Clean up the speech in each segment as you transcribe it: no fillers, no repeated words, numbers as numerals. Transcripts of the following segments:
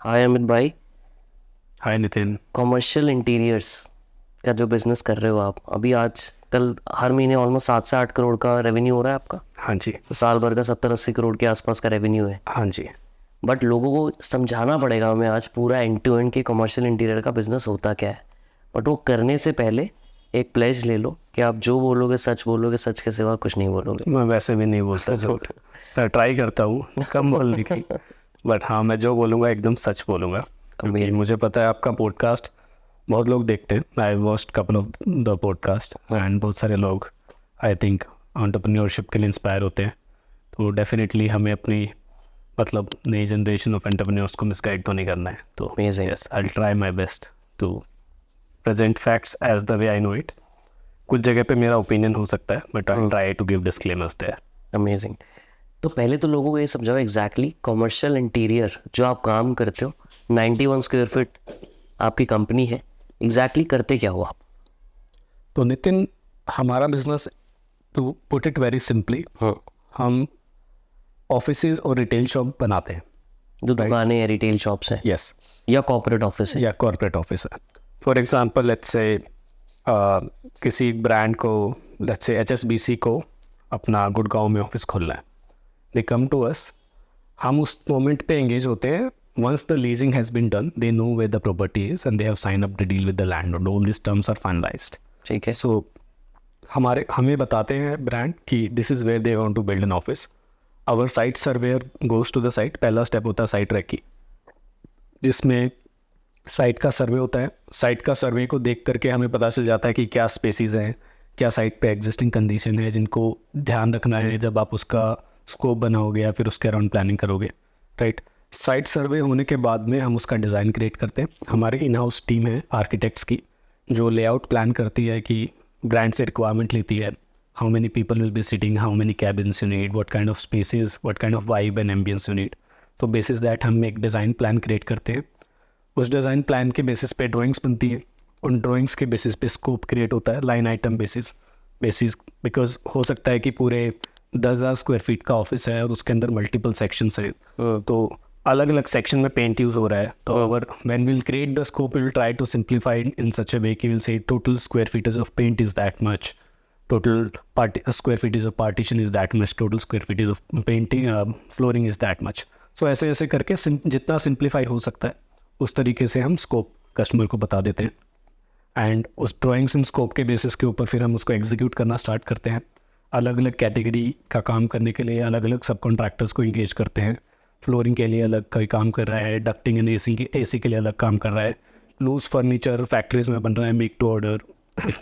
हाय अमित भाई। हाय Nitin. Commercial interiors का जो बिजनेस कर रहे हो आप अभी, आज कल हर महीने ऑलमोस्ट 7 से 8 करोड़ का रेवेन्यू हो रहा है आपका। हाँ जी। तो साल भर का 70-80 करोड़ के आसपास का रेवेन्यू है। हाँ जी। बट लोगों को समझाना पड़ेगा हमें आज पूरा एंड टू एंड के कमर्शियल इंटीरियर का बिजनेस होता क्या है। बट वो करने से पहले एक प्लेज ले लो कि आप जो बोलोगे सच बोलोगे, सच के सिवा कुछ नहीं बोलोगे। मैं वैसे भी नहीं बोलता झूठ। मैं ट्राई करता हूँ कम बोलने की, बट हाँ, मैं जो बोलूँगा एकदम सच बोलूँगा, क्योंकि Amazing. मुझे पता है आपका पॉडकास्ट बहुत लोग देखते हैं। I watched couple of the podcast and बहुत सारे लोग आई थिंक एंटरप्रेन्योरशिप के लिए इंस्पायर होते हैं। तो डेफिनेटली हमें अपनी मतलब नई जनरेशन ऑफ एंटरप्रेन्योर्स को मिसगाइड तो नहीं करना है। तो Amazing. Yes, I will try my best to present facts as the way I know it. कुछ जगह पे मेरा ओपिनियन हो सकता है, but I try to give disclaimers there. Amazing. तो पहले तो लोगों को ये समझाओ एग्जैक्टली कमर्शियल इंटीरियर जो आप काम करते हो, 91 स्क्वायर फीट आपकी कंपनी है, एग्जैक्टली करते क्या हो आप? तो नितिन, हमारा business, to put it very simply, हम ऑफिसेज और रिटेल शॉप बनाते हैं। जो दुकानें या रिटेल शॉप्स हैं यस। या कॉर्पोरेट ऑफिस है? या कॉर्पोरेट ऑफिस है। फॉर एग्जांपल लेट्स से किसी ब्रांड को, लेट्स से HSBC को अपना गुड़गांव में ऑफिस खोलना है। दे कम टू अस, हम उस मोमेंट पे एंगेज होते हैं। Once the leasing has been done, they know where the property is and they have sign up the deal with the landlord. All this terms are finalised. ठीक है। So हमें बताते हैं ब्रांड कि this is where they want to build an office. Our site surveyor goes to the site. पहला step होता है site recce, जिसमें साइट का सर्वे होता है। साइट का सर्वे को देख करके हमें पता चल जाता है कि क्या स्पेसीज हैं, क्या साइट पे एग्जिस्टिंग कंडीशन है जिनको ध्यान रखना है जब आप उसका स्कोप बनाओगे या फिर उसके अराउंड प्लानिंग करोगे, राइट। साइट सर्वे होने के बाद में हम उसका डिज़ाइन क्रिएट करते हैं। हमारी इन हाउस टीम है आर्किटेक्ट्स की, जो लेआउट प्लान करती है कि ब्रांड से रिक्वायरमेंट लेती है, how many people will be sitting, how many cabins you need, what kind of spaces, what kind of vibe and ambience you need. तो बेसिस दैट हम एक डिज़ाइन प्लान क्रिएट करते हैं। उस डिज़ाइन प्लान के basis पे drawings बनती है। उन ड्राइंग्स के बेसिस पे स्कोप क्रिएट होता है, लाइन आइटम बेसिस। बिकॉज हो सकता है कि पूरे 10,000 स्क्वायर फीट का ऑफिस है और उसके अंदर मल्टीपल सेक्शंस है, तो अलग अलग सेक्शन में पेंट यूज़ हो रहा है। तो अगर when will create the scope, will try to simplify in such a way कि will say total square footage of paint is that much, total square feet of partition is that much, total square feet of painting flooring is that much. So ऐसे ऐसे करके जितना simplify हो सकता है उस तरीके से हम स्कोप कस्टमर को बता देते हैं। एंड उस ड्राइंग्स एंड स्कोप के बेसिस के ऊपर फिर हम उसको एग्जीक्यूट करना स्टार्ट करते हैं। अलग अलग कैटेगरी का काम करने के लिए अलग अलग सब कॉन्ट्रैक्टर्स को इंगेज करते हैं। फ्लोरिंग के लिए अलग कोई काम कर रहा है, डक्टिंग एंड एसी के लिए अलग काम कर रहा है, लूज फर्नीचर फैक्ट्रीज में बन रहा है मेक टू ऑर्डर।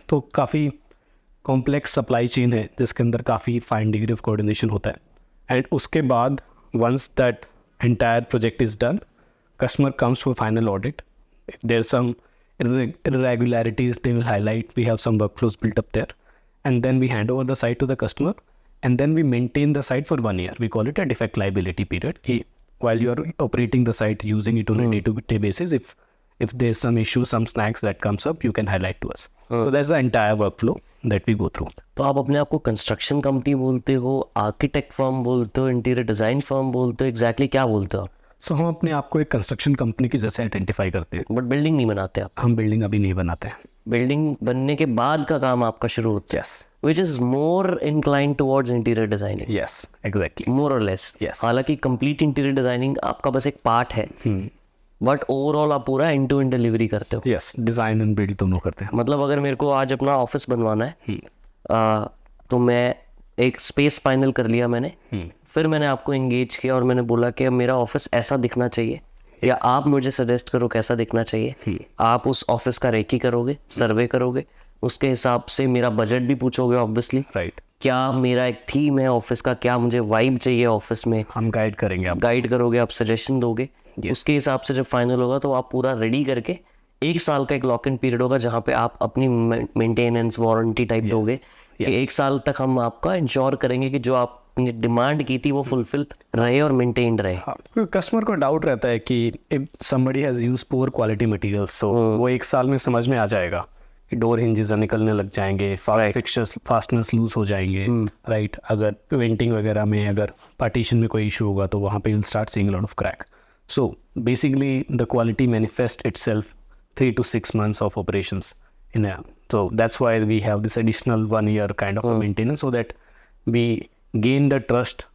तो काफ़ी कॉम्प्लेक्स सप्लाई चेन है जिसके अंदर काफ़ी फाइन डिग्री ऑफ कोऑर्डिनेशन होता है। एंड उसके बाद once that entire project is done, customer comes for final audit. If there some irregularities they will highlight, we have some workflows built up there, and then we hand over the site to the customer, and then we maintain the site for 1 year. We call it a defect liability period. While you are operating the site, using it on a day-to-day basis, if there's some issue, some snags that comes up, you can highlight to us. So that's the entire workflow that we go through. तो आप अपने आप को construction company बोलते हो, architect firm बोलते हो, interior design firm बोलते हो, एग्जैक्टली क्या बोलते हो आप? सो हम अपने आप को एक कंस्ट्रक्शन कंपनी की जैसे आइडेंटिफाई करते हैं। बट बिल्डिंग नहीं बनाते आप? हम बिल्डिंग अभी नहीं बनाते हैं। बिल्डिंग बनने के बाद का काम आपका शुरू होता है, which is more inclined towards interior designing. Yes, exactly, more or less. Yes. हालांकि कंप्लीट इंटीरियर डिजाइनिंग आपका बस एक पार्ट है, बट ओवरऑल आप पूरा एंड टू एंड डिलीवरी करते हो। यस, डिज़ाइन एंड बिल्ड दोनों करते हैं। मतलब अगर मेरे को आज अपना ऑफिस बनवाना है, तो मैं एक स्पेस फाइनल कर लिया मैंने, फिर मैंने आपको एंगेज किया और मैंने बोला कि अब मेरा ऑफिस ऐसा दिखना चाहिए, या आप मुझे सजेस्ट करो कैसा दिखना चाहिए। आप उस ऑफिस का रेकी करोगे, सर्वे करोगे, उसके हिसाब से मेरा बजट भी पूछोगे ऑब्वियसली, राइट। क्या मेरा एक थीम है ऑफिस का, क्या मुझे वाइब चाहिए ऑफिस में, हम गाइड करेंगे, आप गाइड करोगे, आप सजेशन दोगे। उसके हिसाब से जब फाइनल होगा तो आप पूरा रेडी करके 1 साल का एक लॉक इन पीरियड होगा जहाँ पे आप अपनी मेंटेनेंस वारंटी टाइप दोगे कि 1 साल तक हम आपका इंश्योर करेंगे कि जो आपने डिमांड की थी वो फुलफिल रहे और मेंटेन्ड रहे। हाँ, कस्टमर को डाउट रहता है कि if somebody has use poor quality materials, तो वो 1 साल में समझ में आ जाएगा कि डोर हिंजेस निकलने लग जाएंगे, फिक्चर्स फास्टनेस लूज हो जाएंगे, राइट। अगर पेंटिंग वगैरह में अगर पार्टीशन में कोई इशू होगा तो वहाँ पे will start seeing lot of crack. So basically the quality manifests itself 3 to 6 months of operations in a, so that's why we have this additional 1 year kind of a maintenance, so that we gain the trust,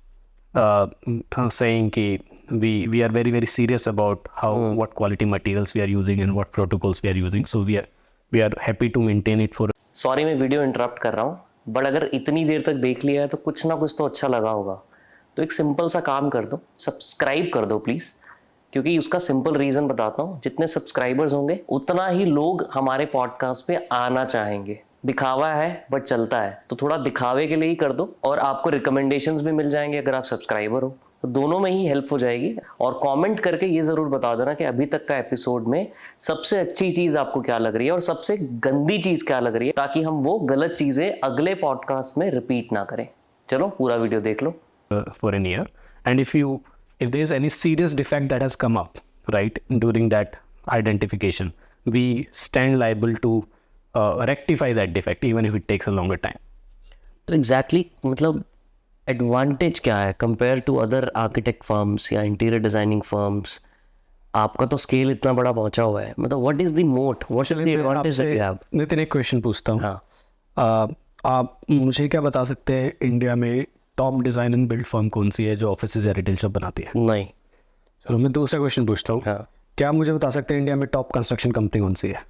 saying ki we are very very serious about how what quality materials we are using and what protocols we are using. So we are happy to maintain it for. Sorry मैं video interrupt कर रहा हूँ, but अगर इतनी देर तक देख लिया है तो कुछ ना कुछ तो अच्छा लगा होगा। तो एक सिंपल सा काम कर दो, सब्सक्राइब कर दो प्लीज़, क्योंकि उसका सिंपल रीज़न बताता हूँ, जितने सब्सक्राइबर्स होंगे उतना ही लोग हमारे पॉडकास्ट पे आना चाहेंगे। दिखावा है बट चलता है, तो थोड़ा दिखावे के लिए ही कर दो, और आपको रिकमेंडेशंस भी मिल जाएंगे अगर आप सब्सक्राइबर हो, तो दोनों में ही हेल्प हो जाएगी। और कमेंट करके ये ज़रूर बता देना कि अभी तक का एपिसोड में सबसे अच्छी चीज़ आपको क्या लग रही है और सबसे गंदी चीज़ क्या लग रही है, ताकि हम वो गलत चीज़ें अगले पॉडकास्ट में रिपीट ना करें। चलो पूरा वीडियो देख लो। For an year, and if there is any serious defect that has come up right during that identification, we stand liable to rectify that defect even if it takes a longer time. तो exactly मतलब advantage क्या है compare to other architect firms या interior designing firms? आपका तो scale इतना बड़ा पहुंचा हुआ है, मतलब what is the moat, what is the advantage that you have? Nitin एक क्वेश्चन पूछता हूँ। हाँ, आप मुझे क्या बता सकते हैं इंडिया में top design and build firm कौन सी है जो ऑफिस या रिटेल शॉप बनाती है? नहीं। चलो मैं दूसरा क्वेश्चन पूछता हूँ। हाँ, क्या मुझे बता सकते हैं इंडिया में टॉप कंस्ट्रक्शन कंपनी कौन सी है?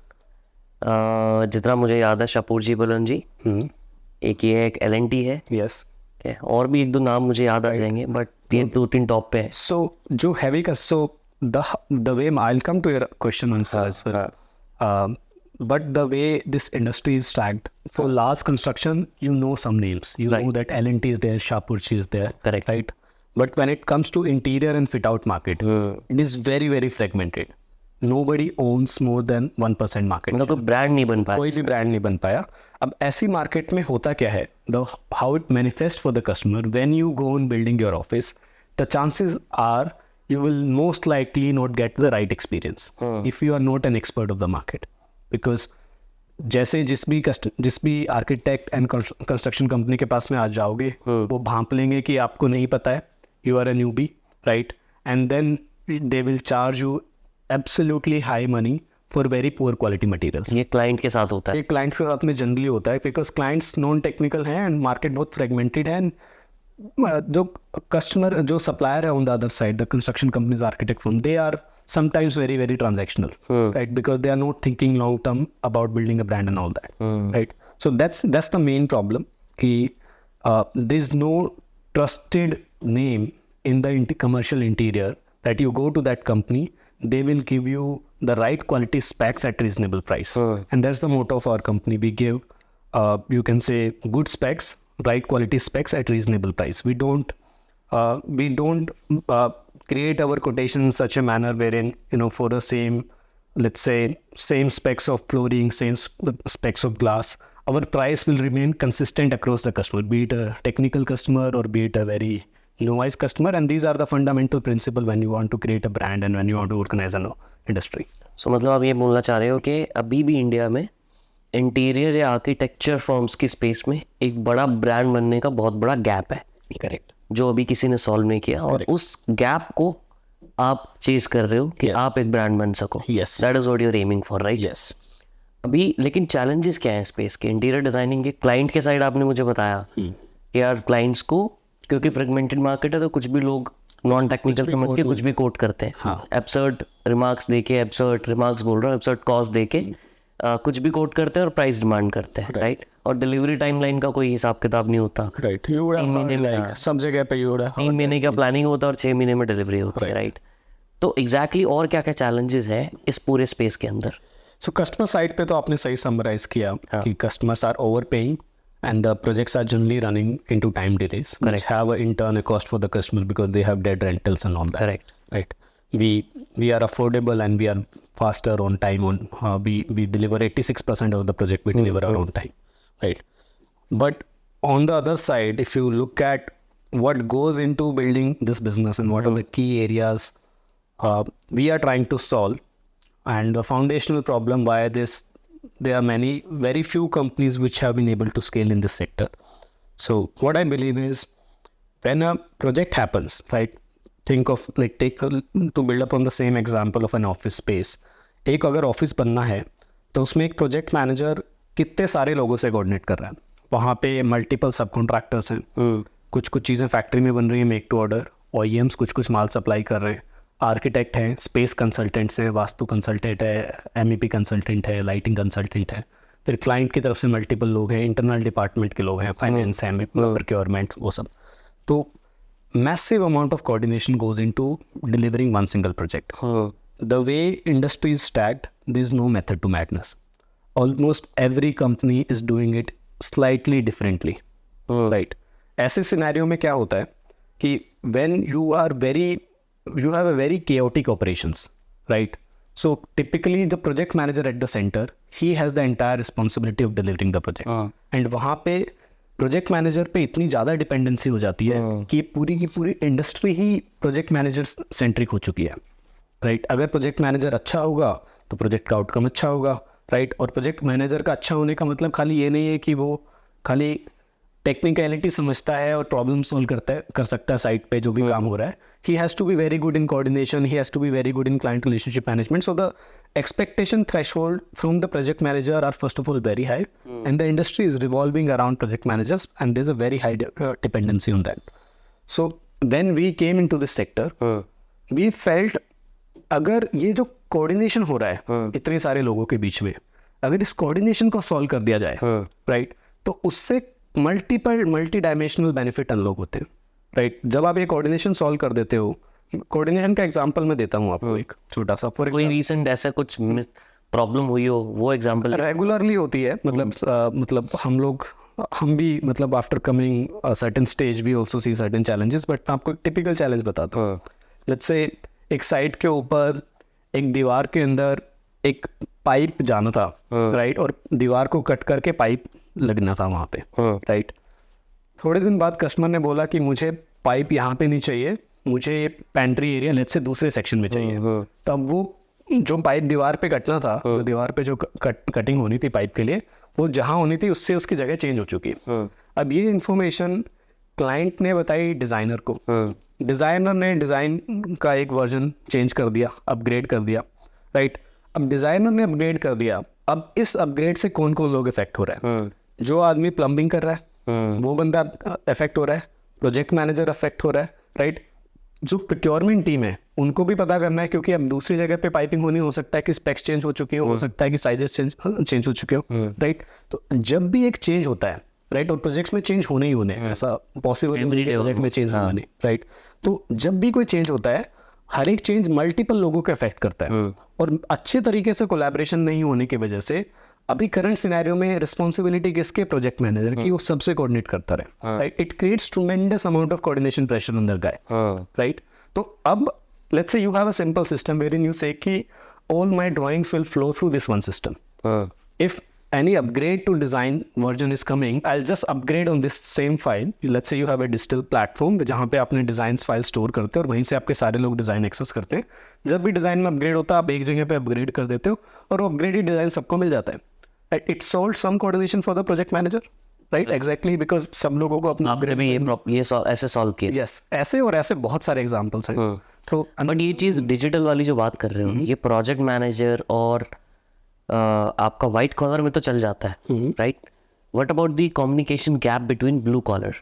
जितना मुझे याद है शाहपुर जी बलन जी, एक ये है, एक L&T है, यस, और भी एक दो नाम मुझे याद आ जाएंगे, बट ये 2-3 टॉप पे है। सो जो हैवी का, so the way I will come to your question answer as well, but the way this industry is stacked for large construction, you know some names, you know that L&T is there, Shapoorji is there, Correct. right? But when it comes to interior and fit out market, it is very very fragmented. Nobody owns more than 1% market. मतलब कोई brand नहीं बन पाया, कोई भी brand नहीं बन पाया। अब ऐसी मार्केट में होता क्या है, the how it manifest for the customer when you go on building your office, the chances are you will most likely not get the right experience if you are not an expert of the market. Because जैसे जिस भी architect and construction company के पास में आ जाओगे, वो भांप लेंगे कि आपको नहीं पता है, you are a newbie, right? And then they will charge you absolutely high money for very poor quality materials. ये क्लाइंट के साथ होता है। ये क्लाइंट्स के साथ में जनरली होता है, बिकॉज क्लाइंट्स नॉन टेक्निकल हैं एंड मार्केट बहुत फ्रेगमेंटेड है। एंड जो कस्टमर, जो सप्लायर है on the other side, the construction companies, architect firm, they are sometimes very very transactional, right? Because they are not thinking long term about building a brand and all that, right? So that's the main problem. There's no trusted name in the commercial interior that you go to that company, they will give you the right quality specs at reasonable price. And that's the motto of our company. We give, you can say, good specs, right quality specs at reasonable price. We don't create our quotation in such a manner wherein, you know, for the same, let's say, same specs of flooring, same specs of glass, our price will remain consistent across the customer, be it a technical customer or be it a very novice customer. And these are the fundamental principle when you want to create a brand and when you want to organize an industry. So मतलब आप ये बोलना चाह रहे हो कि अभी भी इंडिया में इंटीरियर या आर्किटेक्चर फर्म्स की स्पेस में एक बड़ा ब्रांड बनने का बहुत बड़ा गैप है। करेक्ट। जो अभी किसी ने सॉल्व नहीं किया, और उस गैप को आप चेज कर रहे हो कि आप एक ब्रांड बन सको। Yes. That is what you are aiming for, right? Yes. अभी लेकिन चैलेंजेस क्या है स्पेस के, इंटीरियर डिजाइनिंग के? क्लाइंट के साइड आपने मुझे बताया कि यार क्लाइंट्स को, क्योंकि फ्रेगमेंटेड मार्केट है, तो कुछ भी लोग नॉन टेक्निकल समझ के कुछ भी कोट करते हैं। एब्सर्ड रिमार्क्स देके, एब्सर्ड रिमार्क्स बोल रहा हूँ, एब्सर्ड कॉस्ट देके कुछ भी कोट करते हैं और प्राइस डिमांड करते हैं, राइट? और डिलीवरी टाइमलाइन का कोई हिसाब किताब नहीं होता, राइट? सब जगह पे 3 महीने का प्लानिंग होता है और 6 महीने में डिलीवरी होती है, राइट? तो एग्जैक्टली और क्या क्या चैलेंजेस है इस पूरे स्पेस के अंदर? सो कस्टमर साइड पे तो आपने सही समराइज किया कि customers are over paying and the projects are generally running into time delays, which have in turn a cost for the customers because they have dead rentals and all that. Correct. Right. We are affordable and we are faster on time. We deliver 86% of the project we deliver on time. Right. But on the other side, if you look at what goes into building this business and what are the key areas we are trying to solve, and the foundational problem why there are very few companies which have been able to scale in this sector. So what I believe is when a project happens, right, think of like to build up on the same example of an office space. एक अगर office बनना है तो उसमें एक project manager कितने सारे लोगों से कोऑर्डिनेट कर रहा है. वहाँ पे मल्टीपल सब कॉन्ट्रैक्टर्स हैं. कुछ चीज़ें फैक्ट्री में बन रही हैं मेक टू ऑर्डर. OEMs कुछ माल सप्लाई कर रहे हैं. आर्किटेक्ट हैं, स्पेस कंसल्टेंट्स हैं, वास्तु कंसल्टेंट है, MEP कंसल्टेंट है, लाइटिंग कंसल्टेंट है. फिर क्लाइंट की तरफ से मल्टीपल लोग हैं, इंटरनल डिपार्टमेंट के लोग हैं, फाइनेंस है, प्रोक्योरमेंट, वो सब. तो massive amount of coordination goes into delivering one single project. The way industry is stacked, there is no method to madness. Almost every company is doing it slightly differently. Right? ऐसे scenario में क्या होता है कि when you have a very chaotic operations, right? So typically the project manager at the center, he has the entire responsibility of delivering the project. And वहाँ पे project manager पे इतनी ज़्यादा डिपेंडेंसी हो जाती है कि पूरी की पूरी इंडस्ट्री ही प्रोजेक्ट मैनेजर सेंट्रिक हो चुकी है. राइट? अगर प्रोजेक्ट मैनेजर अच्छा होगा तो प्रोजेक्ट का आउटकम अच्छा होगा. राइट? और प्रोजेक्ट मैनेजर का अच्छा होने का मतलब खाली ये नहीं है कि वो खाली टेक्निकलिटी समझता है और प्रॉब्लम सॉल्व कर सकता है साइट पे जो भी काम हो रहा है. He has to be very good in coordination, he has to be very good in client relationship management. So the expectation threshold from the project manager are first of all very high, and the industry is revolving around project managers, and there's a very high dependency on that. So when we came into this sector, we felt अगर ये जो coordination हो रहा है इतने सारे लोगों के बीच में, अगर इस coordination को solve कर दिया जाए, right, तो उससे मल्टी डायमेंशनल बेनिफिट अनलॉक होते हैं. राइट? जब आप ये कोऑर्डिनेशन सॉल्व कर देते हो, कोऑर्डिनेशन का एग्जांपल मैं देता हूँ आपको एक छोटा सा. फॉर कोई रीसेंट ऐसा कुछ प्रॉब्लम हुई हो वो एग्जांपल? रेगुलरली होती है. मतलब हम भी मतलब after coming a certain stage we also see certain challenges. But मैं आपको एक टिपिकल चैलेंज बताता हूँ. लेट्स से एक साइट के ऊपर एक दीवार के अंदर एक पाइप जाना था. राइट? और दीवार को कट करके पाइप लगना था वहाँ पे. राइट? थोड़े दिन बाद कस्टमर ने बोला कि मुझे पाइप यहाँ पे नहीं चाहिए, मुझे पेंट्री एरिया लेट्स से दूसरे सेक्शन में चाहिए. तब वो जो पाइप दीवार पे कटना था, जो दीवार पे जो कटिंग होनी थी पाइप के लिए, वो जहाँ होनी थी उससे उसकी जगह चेंज हो चुकी है. अब ये इन्फॉर्मेशन क्लाइंट ने बताई डिज़ाइनर को. डिज़ाइनर ने डिज़ाइन का एक वर्जन चेंज कर दिया, अपग्रेड कर दिया. राइट? अब डिज़ाइनर ने अपग्रेड कर दिया. अब इस अपग्रेड से कौन कौन लोग इफेक्ट हो रहा है? जो आदमी प्लम्बिंग कर रहा है वो बंदा इफेक्ट हो रहा है, प्रोजेक्ट मैनेजर इफेक्ट हो रहा है. राइट? जो प्रोक्योरमेंट टीम है उनको भी पता करना है, क्योंकि अब दूसरी जगह पे पाइपिंग होनी, हो सकता है कि स्पेक्स चेंज हो चुके हो सकता है कि साइजेस चेंज हो चुके हो. राइट? तो जब भी एक चेंज होता है, राइट, और प्रोजेक्ट्स में चेंज होने ही होने, ऐसा पॉसिबल नहीं है प्रोजेक्ट में चेंज होना नहीं. राइट? तो जब भी कोई चेंज होता है, हर एक चेंज मल्टीपल लोगों को इफेक्ट करता है. और अच्छे तरीके से कोलैबोरेशन नहीं होने की वजह से अभी करंट सिनेरियो में रिस्पॉन्सिबिलिटी किसके? प्रोजेक्ट मैनेजर की. वो सबसे कोऑर्डिनेट करता रहे. Right? It creates ट्रेमेंडस amount of coordination pressure on that guy. Right? तो अब let's say you have a simple system wherein you से कि all my drawings will flow through this one system. If any upgrade to design version is coming, I'll just upgrade on this same file. Let's say you have a digital platform जहाँ पे अपने designs file store करते हो और वहीं से आपके सारे लोग डिज़ाइन एक्सेस करते हैं. जब भी डिज़ाइन में अपग्रेड होता है आप एक जगह पे अपग्रेड कर देते हो और वो अपग्रेडेड डिज़ाइन सबको मिल जाता है. It solved some coordination for the project manager, right? Exactly, because सब लोगों को अपना आपने भी ये ऐसे सॉल्व किया? Yes, ऐसे और ऐसे बहुत सारे एग्जांपल्स हैं. तो बट ये चीज़ डिजिटल वाली जो बात कर रहे हो, ये प्रोजेक्ट मैनेजर और आपका वाइट कॉलर में तो चल जाता है, right? What about the communication gap between blue collar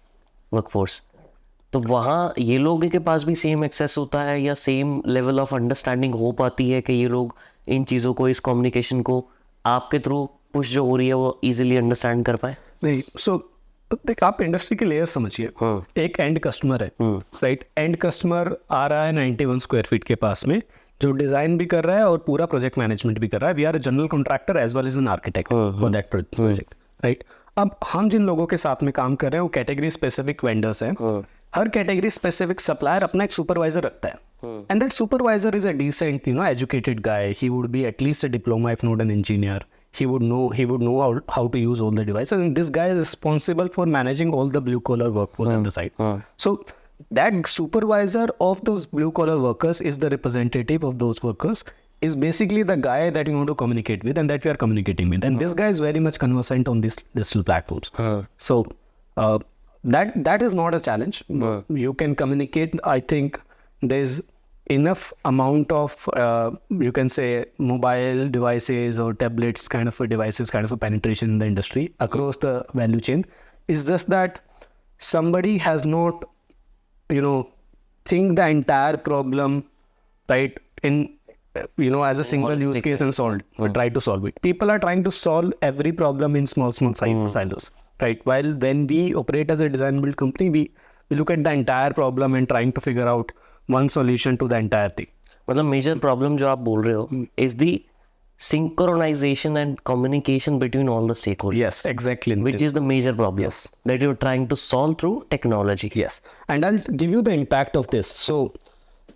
workforce? तो वहाँ ये लोगों के पास भी सेम एक्सेस होता है या सेम लेवल ऑफ अंडरस्टैंडिंग हो पाती है कि ये लोग इन चीज़ों को, इस कम्युनिकेशन को आपके थ्रू पुश जो हो रही है वो इजीली अंडरस्टैंड कर पाए? नहीं. सो देख, आप इंडस्ट्री के लेयर समझिए. एक एंड कस्टमर है, राइट? एंड कस्टमर आ रहा है 91 स्क्वायर फीट के पास में, जो डिज़ाइन भी कर रहा है और पूरा प्रोजेक्ट मैनेजमेंट भी कर रहा है. We are a general contractor as well as an architect for that project. Right? अब हम जिन लोगों के साथ में काम कर रहे हैं वो कैटेगरी स्पेसिफिक वेंडर्स हैं. हर कैटेगरी स्पेसिफिक सप्लायर अपना एक सुपरवाइजर रखता है. And that supervisor is a decent educated guy. He would be at least a diploma if not an engineer. He would know how to use all the devices, and this guy is responsible for managing all the blue collar workforce at the site. So that supervisor of those blue collar workers is the representative of those workers, is basically the guy that you want to communicate with and that we are communicating with. And this guy is very much conversant on these digital platforms. So that is not a challenge. You can communicate, I think, there's enough amount of you can say mobile devices or tablets kind of a devices kind of a penetration in the industry across the value chain. It's just that somebody has not, you know, think the entire problem, right, in you know, as a single use case and solved or try to solve it. People are trying to solve every problem in small silos, right? While when we operate as a design build company, we look at the entire problem and trying to figure out one solution to the entire thing. मतलब major problem जो आप बोल रहे हो is the synchronization and communication between all the stakeholders. Yes, exactly. Which is the major problem. Yes. That you're trying to solve through technology. Yes, and I'll give you the impact of this. So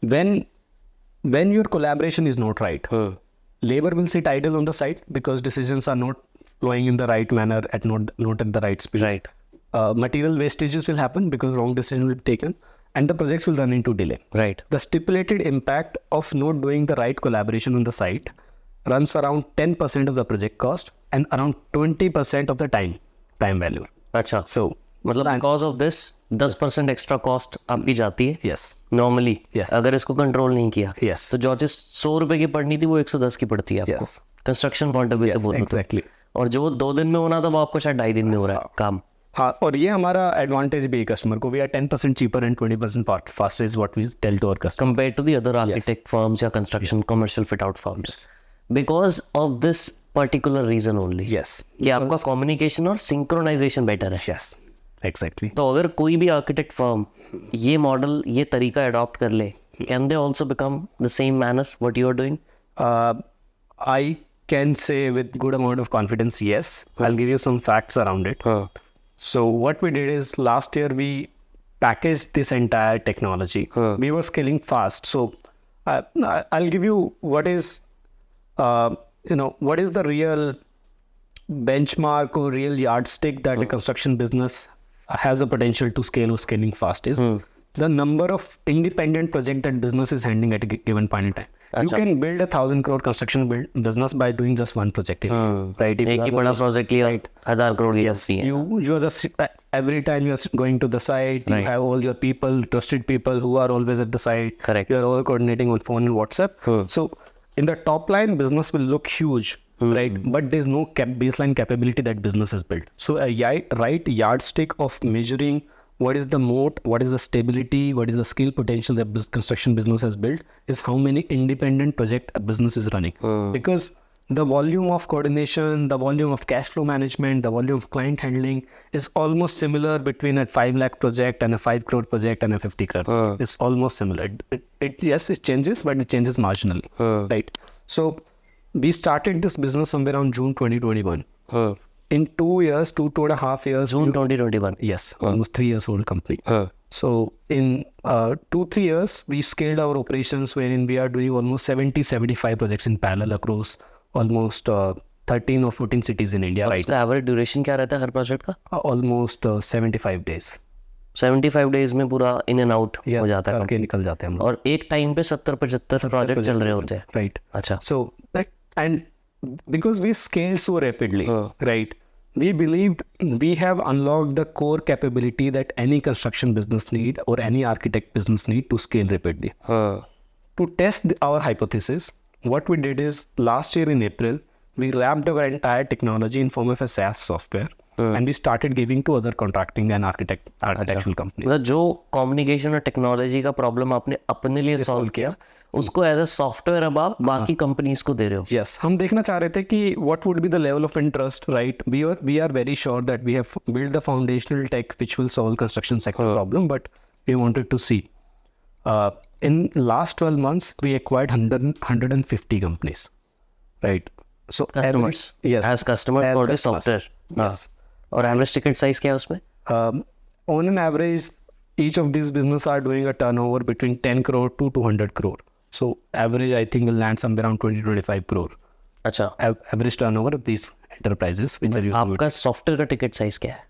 when your collaboration is not right, labor will sit idle on the site because decisions are not flowing in the right manner at not at the right speed. Right. Material wastages will happen because wrong decision will be taken, and the projects will run into delay. Right. The stipulated impact of not doing the right collaboration on the site runs around 10% of the project cost and around 20% of the time value. अच्छा. So मतलब because of this 10% extra cost आपकी जाती है. yes, Normally. Yes. अगर इसको control नहीं किया. Yes. तो जो चीज 100 रुपए की पड़नी थी वो 110 की पड़ती है आपको. Yes. Construction point of view से बोल रहा हूं. exactly. और जो 2 दिन में होना था वो आपको शायद 2.5 दिन में हो रहा है काम. हाँ, और ये हमारा एडवांटेज भी है कस्टमर को. We are 10% cheaper and 20% faster is what we tell to our customer. Compared to the other architect firms या construction commercial fit out firms. Because of this particular reason only. Yes. कि आपका communication और synchronization better है. Yes, exactly. तो अगर कोई भी architect firm ये model ये तरीका adopt कर ले, can they also become the same manner what you are doing? I can say with good amount of confidence, yes. I'll give you some facts around it. So what we did is last year we packaged this entire technology. We were scaling fast. So I'll give you what is, what is the real benchmark or real yardstick that a construction business has a potential to scale or scaling fast is the number of independent projects that business is handling at a given point in time. You can build 1,000 crore construction business by doing just one project, right? If एक ही बड़ा project लिया 1000 करोड़ की FC है. you are just every time you are going to the site, you have all your people, trusted people who are always at the site. Correct. You are all coordinating on phone and WhatsApp. So in the top line, business will look huge, right? But there's no baseline capability that business has built. So a right yardstick of measuring what is the moat, what is the stability, what is the skill potential that construction business has built is how many independent project a business is running. Because the volume of coordination, the volume of cash flow management, the volume of client handling is almost similar between a 5 lakh project and a 5 crore project and a 50 crore. It's almost similar. Yes, it changes, but it changes marginally, right? So we started this business somewhere around June 2021. In 2 years, 2.5 years. June 2021. Yes, almost 3 years old company. So in 2-3 years, we scaled our operations wherein we are doing almost 70-75 projects in parallel across almost 13 or 14 cities in India. Right. उसका average duration क्या रहता है हर project का? Almost 75 days. 75 days में पूरा in and out हो जाता है. करके निकल जाते हैं हम लोग. और एक टाइम पे 70-75 प्रोजेक्ट चल रहे होते हैं. Right. अच्छा. So and because we scaled so rapidly, right? We believed we have unlocked the core capability that any construction business need or any architect business need to scale rapidly. To test our hypothesis, what we did is last year in April, we wrapped our entire technology in form of a SaaS software and we started giving to other contracting and architectural companies. मतलब जो communication और technology का problem आपने अपने लिए solve किया उसको as a software अब आप बाकी कंपनीज को दे रहे हो. Yes, हम देखना चाह रहे थे कि what would be the level of interest, right? We are very sure that we have built the foundational tech which will solve construction sector problem, but we wanted to see. In last 12 months, we acquired 150 companies, right? So customers. yes, as customer for the software. yes. और average ticket size क्या है उसमें? On an average, each of these business are doing a turnover between 10 crore to 200 crore. So average, I think, will land somewhere around 20-25 crore. अच्छा. Average turnover of these enterprises which are using आपका software का ticket size क्या है?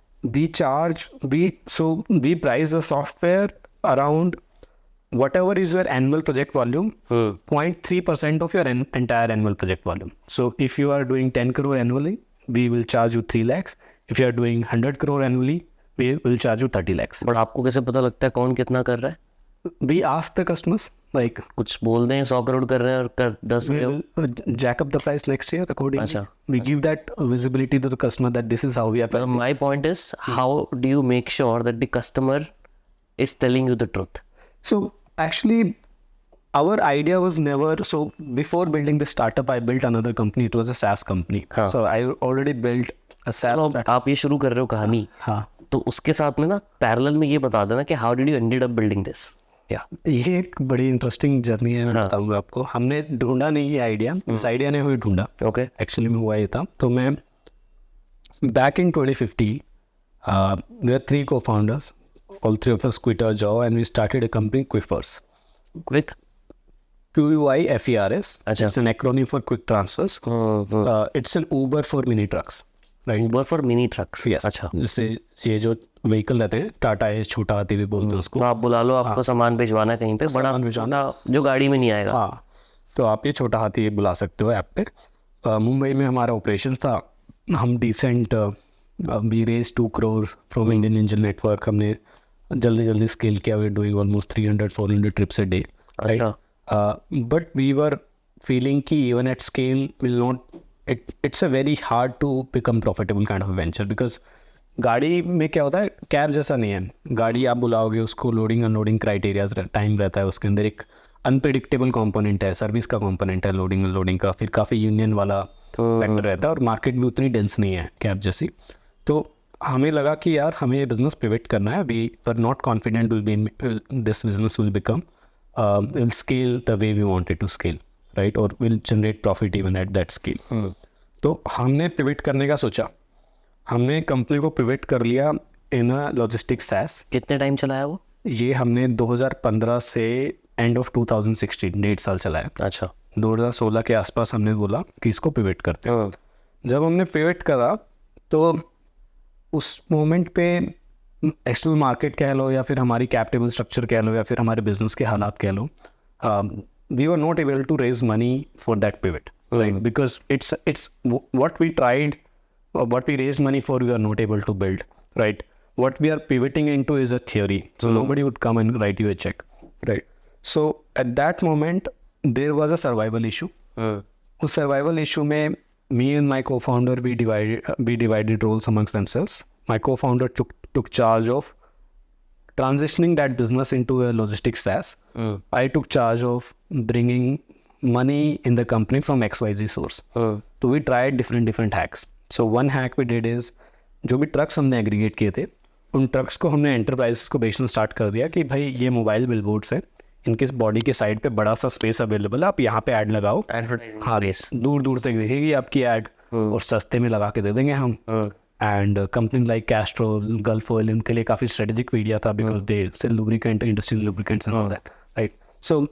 we price the software around whatever is your annual project volume, 0.3% of your entire annual project volume. So if you are doing 10 crore annually, we will charge you 3 lakhs. If you are doing 100 crore annually, we will charge you 30 lakhs. But आपको कैसे पता लगता है कौन कितना कर रहा है? we ask the customers like कुछ बोल दें 100 करोड़ कर रहे हैं और कर 10 we रहे हो। will jack up the price next year accordingly. अच्छा। We give that visibility to the customer that this is how we are Well, pricing. my point is, how do you make sure that the customer is telling you the truth? So actually, our idea was never, so before building the startup, I built another company. It was a SaaS company. हाँ। So I already built a SaaS चलो, startup. आप ये शुरू कर रहे हो कहानी, हाँ, तो उसके साथ में ना पैरेलल में ये बता देना कि how did you ended up building this? Yeah. ये एक बड़ी इंटरेस्टिंग जर्नी है, मैं हाँ। बताऊंगा आपको. हमने ढूंढा नहीं ये आइडिया, इस आइडिया ने हमें ढूंढा. Okay. एक्चुअली में हुआ ये था. तो मैं back in 2050 we are 3 co-founders. All 3 of us quit our job and we started a company, Quiffers. Quick. QUIFERS. अच्छा। It's an acronym for quick transfers. It's an Uber for mini trucks. Right. Uber for mini trucks. Yes. अच्छा। जैसे ये जो vehicle रहते हैं, टाटा है, छोटा हाथी भी बोलते हैं उसको. तो आप बुला लो, आपको सामान भिजवाना है कहीं पे, बड़ा भिजवाना जो गाड़ी में नहीं आएगा। हाँ, तो आप ये छोटा हाथी बुला सकते हो ऐप पे. मुंबई में हमारा ऑपरेशन था. हम decent we raise 2 crore from Indian angel network. हमने जल्दी स्केल किया. We doing almost 300-400 trips a day. अच्छा। But we were feeling कि even at scale will not, it's a very hard to become profitable kind of a venture because गाड़ी में क्या होता है, कैब जैसा नहीं है. गाड़ी आप बुलाओगे, उसको लोडिंग अनलोडिंग क्राइटेरियाज टाइम रहता है, उसके अंदर एक अनप्रिडिक्टेबल कंपोनेंट है, सर्विस का कंपोनेंट है, लोडिंग अनलोडिंग का, फिर काफ़ी यूनियन वाला फैक्टर रहता है और मार्केट भी उतनी डेंस नहीं है कैब जैसी. तो हमें लगा कि यार हमें ये बिजनेस पिवट करना है. We were not confident will be this business will become will scale the way we want it to scale, right? Or will generate profit even at that scale. तो हमने पिवट करने का सोचा. हमने company को pivot कर लिया इन अ logistics SaaS. कितने टाइम चलाया वो? ये हमने 2015 से एंड ऑफ 2016 1.5 साल चलाया. अच्छा। 2016 के आसपास हमने बोला कि इसको पिवट करते हैं. जब हमने पिवट करा तो उस मोमेंट पे एक्सटर्नल मार्केट कह लो या फिर हमारी कैपिटल स्ट्रक्चर कह लो या फिर हमारे बिजनेस के हालात कह लो, we were not able to raise money for that pivot, right? Because it's what we tried, what we raise money for, we are not able to build, right? What we are pivoting into is a theory, so nobody would come and write you a check, right? So at that moment there was a survival issue. उस survival issue में me and my co-founder we divided roles amongst themselves. My co-founder took charge of transitioning that business into a logistics SaaS. I took charge of bringing money in the company from XYZ source. So we tried different hacks. So one hack we did is जो भी trucks हमने aggregate किए थे उन trucks को हमने enterprises को बेचना स्टार्ट कर दिया कि भाई ये मोबाइल बिलबोर्ड्स हैं, इनके बॉडी के साइड पे बड़ा सा स्पेस अवेलेबल है, आप यहाँ पे ऐड लगाओ. हाँ, दूर से दिखेगी आपकी ऐड और सस्ते में लगा के दे देंगे हम. And company like Castrol, Gulf oil, इनके लिए काफ़ी स्ट्रेटेजिक मीडिया था because they sell lubricant, industrial lubricants and all that, right? So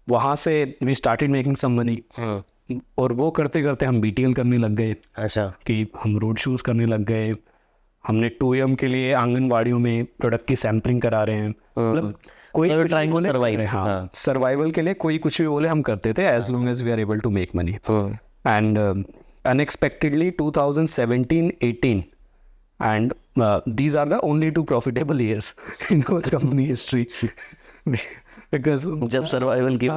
वहाँ से we started making some money. और वो करते करते हम BTL करने लग गए. अच्छा। कि हम रोड शोज करने लग गए. हमने 2M के लिए आंगनवाड़ियों में प्रोडक्ट की सैम्पलिंग करा रहे हैं. मतलब कोई कुछ भी बोले, हाँ, सर्वाइवल के लिए कोई कुछ भी बोले हम करते थे as long as we are able to make money. And unexpectedly 2017-18 and these are the only 2 profitable years in our company history. Because जब सर्वाइवल की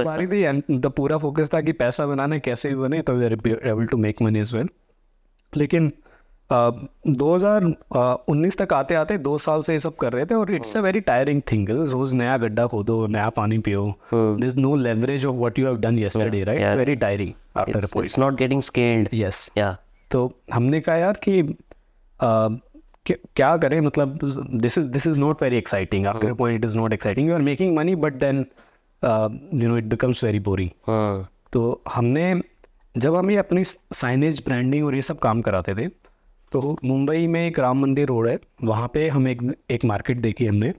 बारी थी एंड द पूरा फोकस था कि पैसा बनाना कैसे भी बने, तो we are able to make money as well. लेकिन 2019 तक आते आते 2 साल से ये सब कर रहे थे और it's a very tiring thing. रोज नया गड्ढा खोदो, नया पानी पियो. There is no leverage of what you have done yesterday, right? It's very tiring after a point. It's not getting scaled. Yes. या तो हमने कहा यार कि क्या करें, मतलब this is not very exciting. After a point it is not exciting. You are making money but then it becomes very boring. तो हमने जब हम ये अपनी साइनेज, ब्रांडिंग और ये सब काम कराते थे, तो मुंबई में एक राम मंदिर रोड है, वहाँ पे हम एक मार्केट देखी हमने.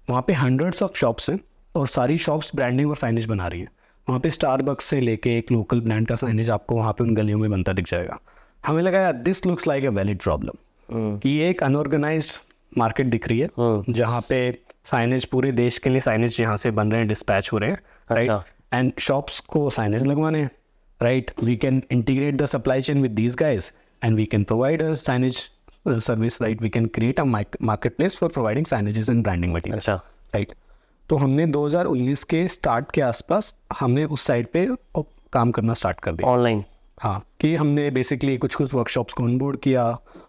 वहाँ पे हंड्रेड्स ऑफ शॉप्स हैं और सारी शॉप्स ब्रांडिंग और साइनेज बना रही हैं. वहाँ पे स्टारबक्स से लेके एक लोकल ब्रांड का साइनेज आपको वहाँ पे उन गलियों में बनता दिख जाएगा. हमें लगा यार this looks like a valid problem कि ये एक अनऑर्गेनाइज्ड मार्केट दिख रही है जहाँ पे साइनेज पूरे देश के लिए साइनेज यहाँ से बन रहे हैं, डिस्पैच हो रहे हैं, राइट? एंड शॉप्स को साइनेज लगवाने हैं, right? We can integrate the supply chain with these guys and we can provide a signage service, right? We can create a marketplace for providing signages and branding materials, right? तो हमने 2019 के start के आसपास हमने उस site पे काम करना स्टार्ट कर दिया ऑनलाइन। हाँ, कि हमने बेसिकली कुछ वर्कशॉप्स को ऑनबोर्ड किया,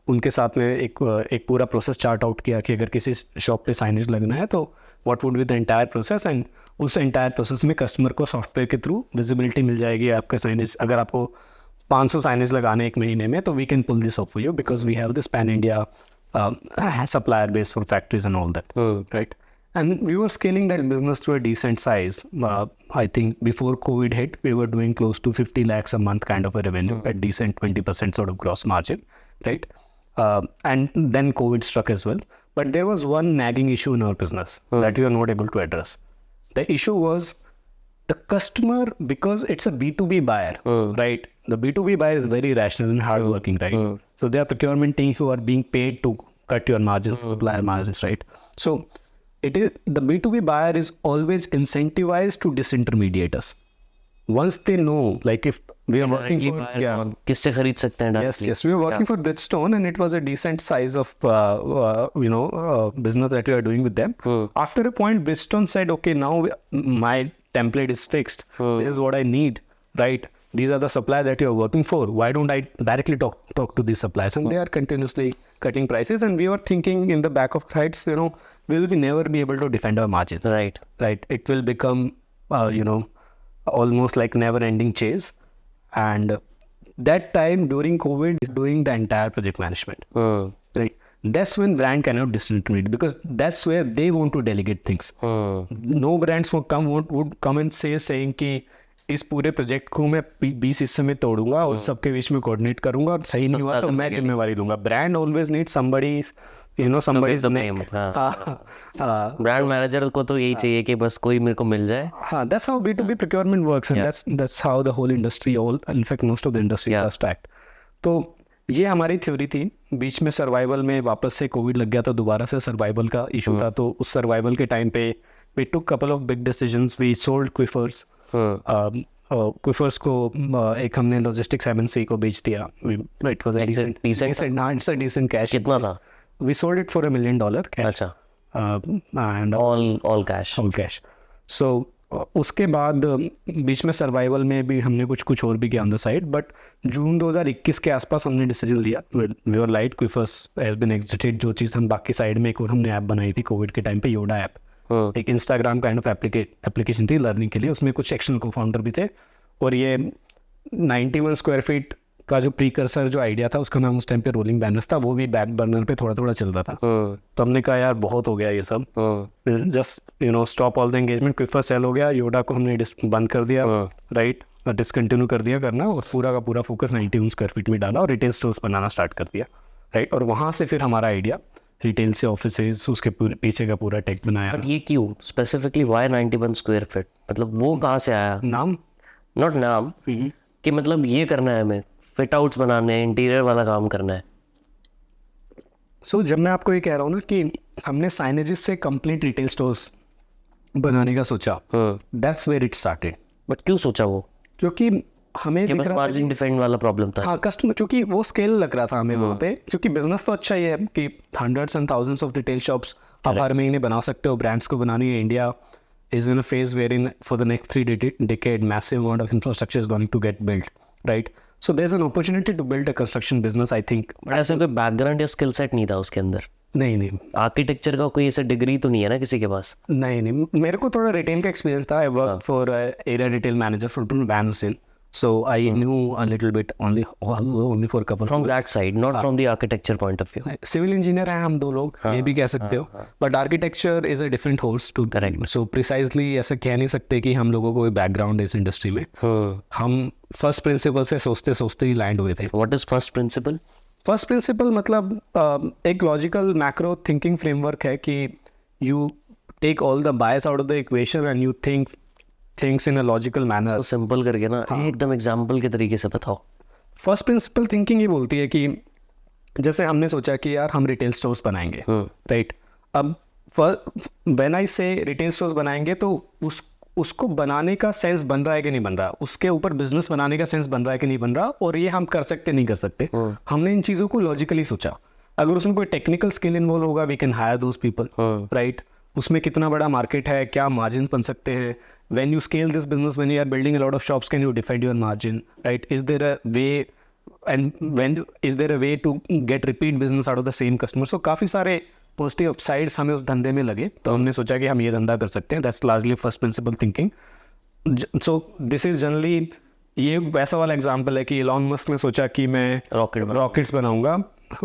उनके साथ में एक पूरा प्रोसेस चार्ट आउट किया कि अगर किसी शॉप पे साइनेज लगना है तो what would be the entire process, and उस एंटायर प्रोसेस में कस्टमर को सॉफ्टवेयर के थ्रू विजिबिलिटी मिल जाएगी आपका साइनेज। अगर आपको 500 साइनेज लगाने एक महीने में, तो we can pull this off for you because we have this pan India supplier base for factories and all that, right? And we were scaling that business to a decent size. I think before COVID hit, we were doing close to 50 lakhs a month kind of a revenue at decent 20% sort of gross margin, right? And then COVID struck as well. But there was one nagging issue in our business that we were not able to address. The issue was the customer, because it's a B2B buyer, right? The B2B buyer is very rational and hardworking, right? So there are procurement teams who are being paid to cut your margins, supplier margins, right? So it is the B2B buyer is always incentivized to disintermediate us. Once they know, like if we are working for, किससे खरीद सकते हैं? yes, we were working for Bridgestone, and it was a decent size of business that we are doing with them. After a point, Bridgestone said, okay, now my template is fixed. This is what I need, right? These are the suppliers that you are working for. Why don't I directly talk to these suppliers? And they are continuously cutting prices. And we were thinking in the back of our heads, we will never be able to defend our margins. Right. It will become, almost like never-ending chase. And that time during COVID, is doing the entire project management. Right. That's when brand cannot disintermediate, because that's where they want to delegate things. No brands would come and saying कि इस पूरे project को मैं 20 हिस्से में तोड़ूंगा और सबके बीच में कोऑर्डिनेट करूंगा, और सही नहीं हुआ तो मैं जिम्मेवारी दूंगा. Brand always need somebody somebody's name. Brand manager को तो यही चाहिए कि बस कोई मेरे को मिल जाए. हाँ, that's how B2B procurement works, and that's how the whole industry, in fact most of the industry are stacked. तो ये हमारी थ्योरी थी. बीच में सर्वाइवल में वापस से कोविड लग गया, तो दोबारा से सर्वाइवल का इशू था. तो उस सर्वाइवल के टाइम पे we took couple of big decisions. We sold Quifers. क्विफर्स को एक हमने लॉजिस्टिक्स MNC को बेच दिया. It was a decent cash. कितना था? We sold it for $1 million cash. अच्छा. And all cash. All cash. So उसके बाद बीच में सर्वाइवल में भी हमने कुछ और भी किया on the side. But June 2021 के आसपास हमने डिसीजन लिया. We were light Quiffer's has been exited. जो चीज़ हम बाकी साइड में एक और हमने ऐप बनाई थी कोविड के टाइम पे, योडा ऐप, एक इंस्टाग्राम काइंड ऑफ एप्लीकेशन थी लर्निंग के लिए. उसमें कुछ एक्शन को फाउंडर भी थे, और ये 91 स्क्वायर फीट का जो प्रीकर्सर जो आइडिया था, उसका नाम उस टाइम पे रोलिंग बैनर्स था. वो भी बैक बर्नर पे थोड़ा थोड़ा चल रहा था. तो हमने कहा यार बहुत हो गया ये सब, just stop all the engagement. Quiffer sale हो गया, योडा को हमने बंद कर दिया, राइट, डिसकंटिन्यू कर दिया करना, और पूरा का पूरा फोकस 91 स्क्वायर फीट में डाला और रिटेल स्टोर्स बनाना स्टार्ट कर दिया, राइट. और वहाँ से फिर हमारा आइडिया रिटेल से ऑफिसेज, उसके पीछे का पूरा टेक बनाया. बट ये क्यों स्पेसिफिकली वाई 91 स्क्वायर फीट? मतलब वो कहाँ से आया? नाम, नॉट नाम, कि मतलब ये करना है हमें, फिट आउट्स बनाने हैं, इंटीरियर वाला काम करना है. सो जब मैं आपको ये कह रहा हूँ ना कि हमने साइनेजेस से कंप्लीट रिटेल स्टोर्स बनाने का सोचा, that's where it started. But क्यों सोचा वो? क्योंकि हमें दिख रहा मार्जिन डिफेंड वाला प्रॉब्लम था. हाँ, कस्टमर, क्योंकि वो स्केल लग रहा था हमें वहाँ पे. क्योंकि बिजनेस तो अच्छा ही है कि hundreds and thousands of retail shops आप हर महीने बना सकते हो. ब्रांड्स को बनानी है. India is in a phase wherein for the next 3 decade massive amount of infrastructure is going to get built, right? So there's an opportunity to build a construction business, I think. But ऐसा कोई background या skill set नहीं था उसके अंदर? नहीं, architecture का कोई ऐसा डिग्री तो नहीं है ना किसी के पास? नहीं, मेरे को थोड़ा रिटेल का एक्सपीरियंस था. I work for area retail manager for Van Heusen. So I knew a little bit only for a couple. From that side, not from the architecture point of view. Civil engineer हैं हम दो लोग, ये भी कह सकते हो. But architecture is a different horse to. Correct. So precisely ऐसा कह नहीं सकते कि हम लोगों को कोई बैकग्राउंड है इस इंडस्ट्री में. हम फर्स्ट प्रिंसिपल से सोचते ही लैंड हुए थे. What is first principle? First principle मतलब एक लॉजिकल मैक्रो थिंकिंग फ्रेमवर्क है कि you take all the bias out of the equation and you think things in a logical manner. तो सिंपल करके ना एकदम एग्जांपल के तरीके से बताओ. फर्स्ट प्रिंसिपल थिंकिंग ये बोलती है कि जैसे हमने सोचा कि यार हम रिटेल स्टोर्स बनाएंगे, राइट. अब व्हेन आई से रिटेल स्टोर्स बनाएंगे तो उसको बनाने का सेंस बन रहा है कि नहीं बन रहा, उसके ऊपर बिजनेस बनाने का सेंस बन रहा है कि नहीं बन रहा, और ये हम कर सकते नहीं कर सकते. हमने इन चीज़ों को लॉजिकली सोचा. अगर उसमें कोई टेक्निकल स्किल इन्वॉल्व होगा, we can hire those people, right. उसमें कितना बड़ा मार्केट है, क्या मार्जिन बन सकते हैं. When you scale this business, when you are building a lot of shops, can you define your margin, right? Is there a way, and when is there a way to get repeat business out of the same customer? So काफ़ी सारे positive upsides हमें उस धंधे में लगे, तो हमने सोचा कि हम ये धंधा कर सकते हैं. That's largely first principle thinking. So this is generally, ये वैसा वाला एग्जांपल है कि इलॉन मस्क ने सोचा कि मैं रॉकेट्स बनाऊंगा.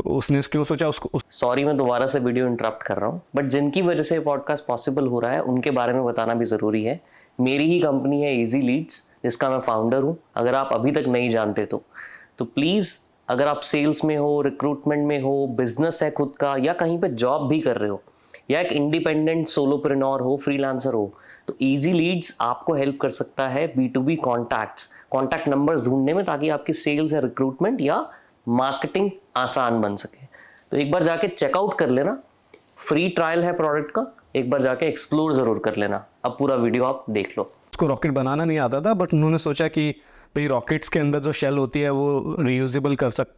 उसने क्यों सोचा? उसको सॉरी मैं दोबारा से वीडियो इंटरप्ट कर रहा हूँ, बट जिनकी वजह से पॉडकास्ट पॉसिबल हो रहा है उनके बारे में बताना भी ज़रूरी है. मेरी ही कंपनी है इजी लीड्स, जिसका मैं फाउंडर हूँ. अगर आप अभी तक नहीं जानते तो प्लीज़, अगर आप सेल्स में हो, रिक्रूटमेंट में हो, बिजनेस है खुद का, या कहीं पे जॉब भी कर रहे हो, या एक इंडिपेंडेंट सोलोप्रेन्योर हो, फ्रीलांसर हो, तो इजी लीड्स आपको हेल्प कर सकता है B2B कॉन्टैक्ट नंबर्स ढूंढने में, ताकि आपकी सेल्स या रिक्रूटमेंट या मार्केटिंग आसान बन सके. तो एक बार जाके चेकआउट कर लेना. फ्री ट्रायल है प्रोडक्ट का, एक बार जाके एक्सप्लोर ज़रूर कर लेना. अब पूरा वीडियो आप देख लो. उसको रॉकेट बनाना नहीं आता था, बट उन्होंने सोचा कि भाई रॉकेट्स के अंदर जो शेल होती है वो रीयूजेबल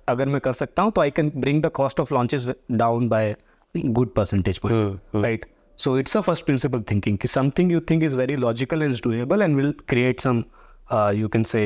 अगर मैं कर सकता हूँ तो I can bring the cost of launches down by good percentage point, right? So it's a first principle thinking कि something you think is very logical and is doable and will create some you can say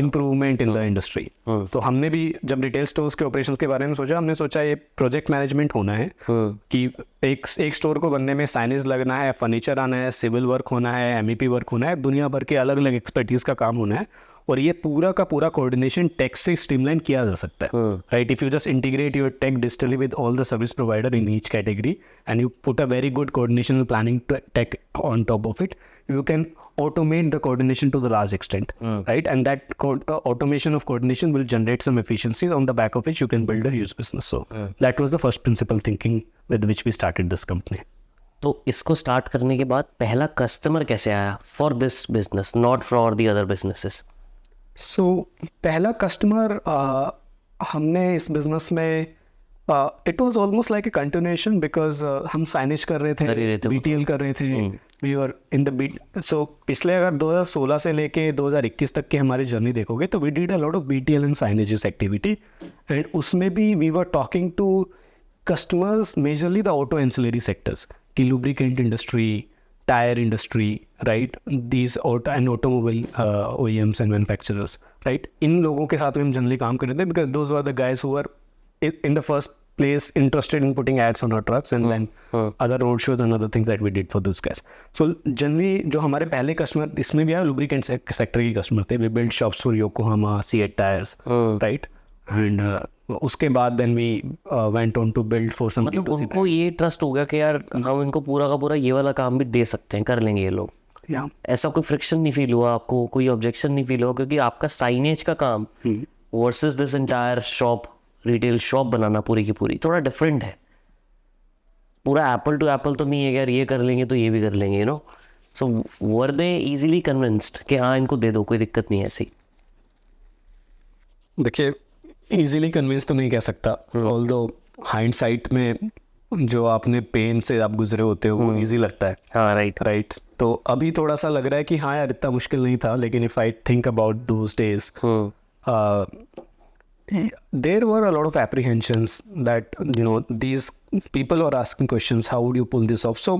improvement in the industry. तो हमने भी जब retail stores के operations के बारे में सोचा, हमने सोचा ये प्रोजेक्ट मैनेजमेंट होना है कि एक स्टोर को बनने में साइनेज लगना है, फर्नीचर आना है, सिविल वर्क होना है, MEP वर्क होना है, दुनिया भर के अलग अलग एक्सपर्टीज का काम होना है, और ये पूरा का पूरा कोऑर्डिनेशन टेक से स्ट्रीमलाइन किया जा सकता है, right? If you just integrate your tech digitally with all the service provider in each category and you put a very good coordination planning tech on top of it, you can automate the coordination to the large extent, right? And that automation of coordination will generate some efficiencies on the back of which you can build a huge business. So that was the first principle thinking with which we started this company. तो इसको start करने के बाद पहला customer कैसे आया for this business, not for the other businesses? So पहला customer हमने इस बिजनेस में it was almost like a continuation, because हम साइनेज कर रहे थे, BTL कर रहे थे, we were in the beat. So पिछले अगर 2016 से लेके 2021 तक की हमारी जर्नी देखोगे तो we did a lot of BTL and signages activity, and उसमें भी we were talking to customers majorly the auto ancillary sectors की lubricant industry, tyre industry, right? These automobile OEMs and manufacturers, right? इन लोगों के साथ में हम generally काम कर रहे थे, because those were the guys who were in the first place interested in putting ads on our trucks, and then other road shows and other things that we did for those guys. So generally जो हमारे पहले customer, इसमें भी lubricant sector के customer थे. We built shops for Yokohama, Seat tires, right? And उसके बाद then we went on to build for some. मतलब उनको ये ट्रस्ट हो गया कि यार हम इनको पूरा का पूरा ये वाला काम भी दे सकते हैं, कर लेंगे ये लोग. ऐसा कोई फ्रिक्शन नहीं फील हुआ आपको, कोई ऑब्जेक्शन नहीं फील हुआ? क्योंकि आपका साइनेज का काम versus this entire shop, retail shop बनाना पूरी की पूरी थोड़ा डिफरेंट है. पूरा एप्पल टू एप्पल तो नहीं है यार, ये कर लेंगे तो ये भी कर लेंगे, you know. So were they easily convinced कि हाँ इनको दे दो, कोई दिक्कत नहीं है ऐसी? देखिए, इजीली कन्विंस तो नहीं कह सकता, ऑल्दो हाइंडसाइट में जो आपने पेन से आप गुजरे होते हो वो इजी लगता है. हाँ, राइट. तो अभी थोड़ा सा लग रहा है कि हाँ यार इतना मुश्किल नहीं था, लेकिन if I think about those days there were a lot of apprehensions that these people were asking questions, how would you pull this off? So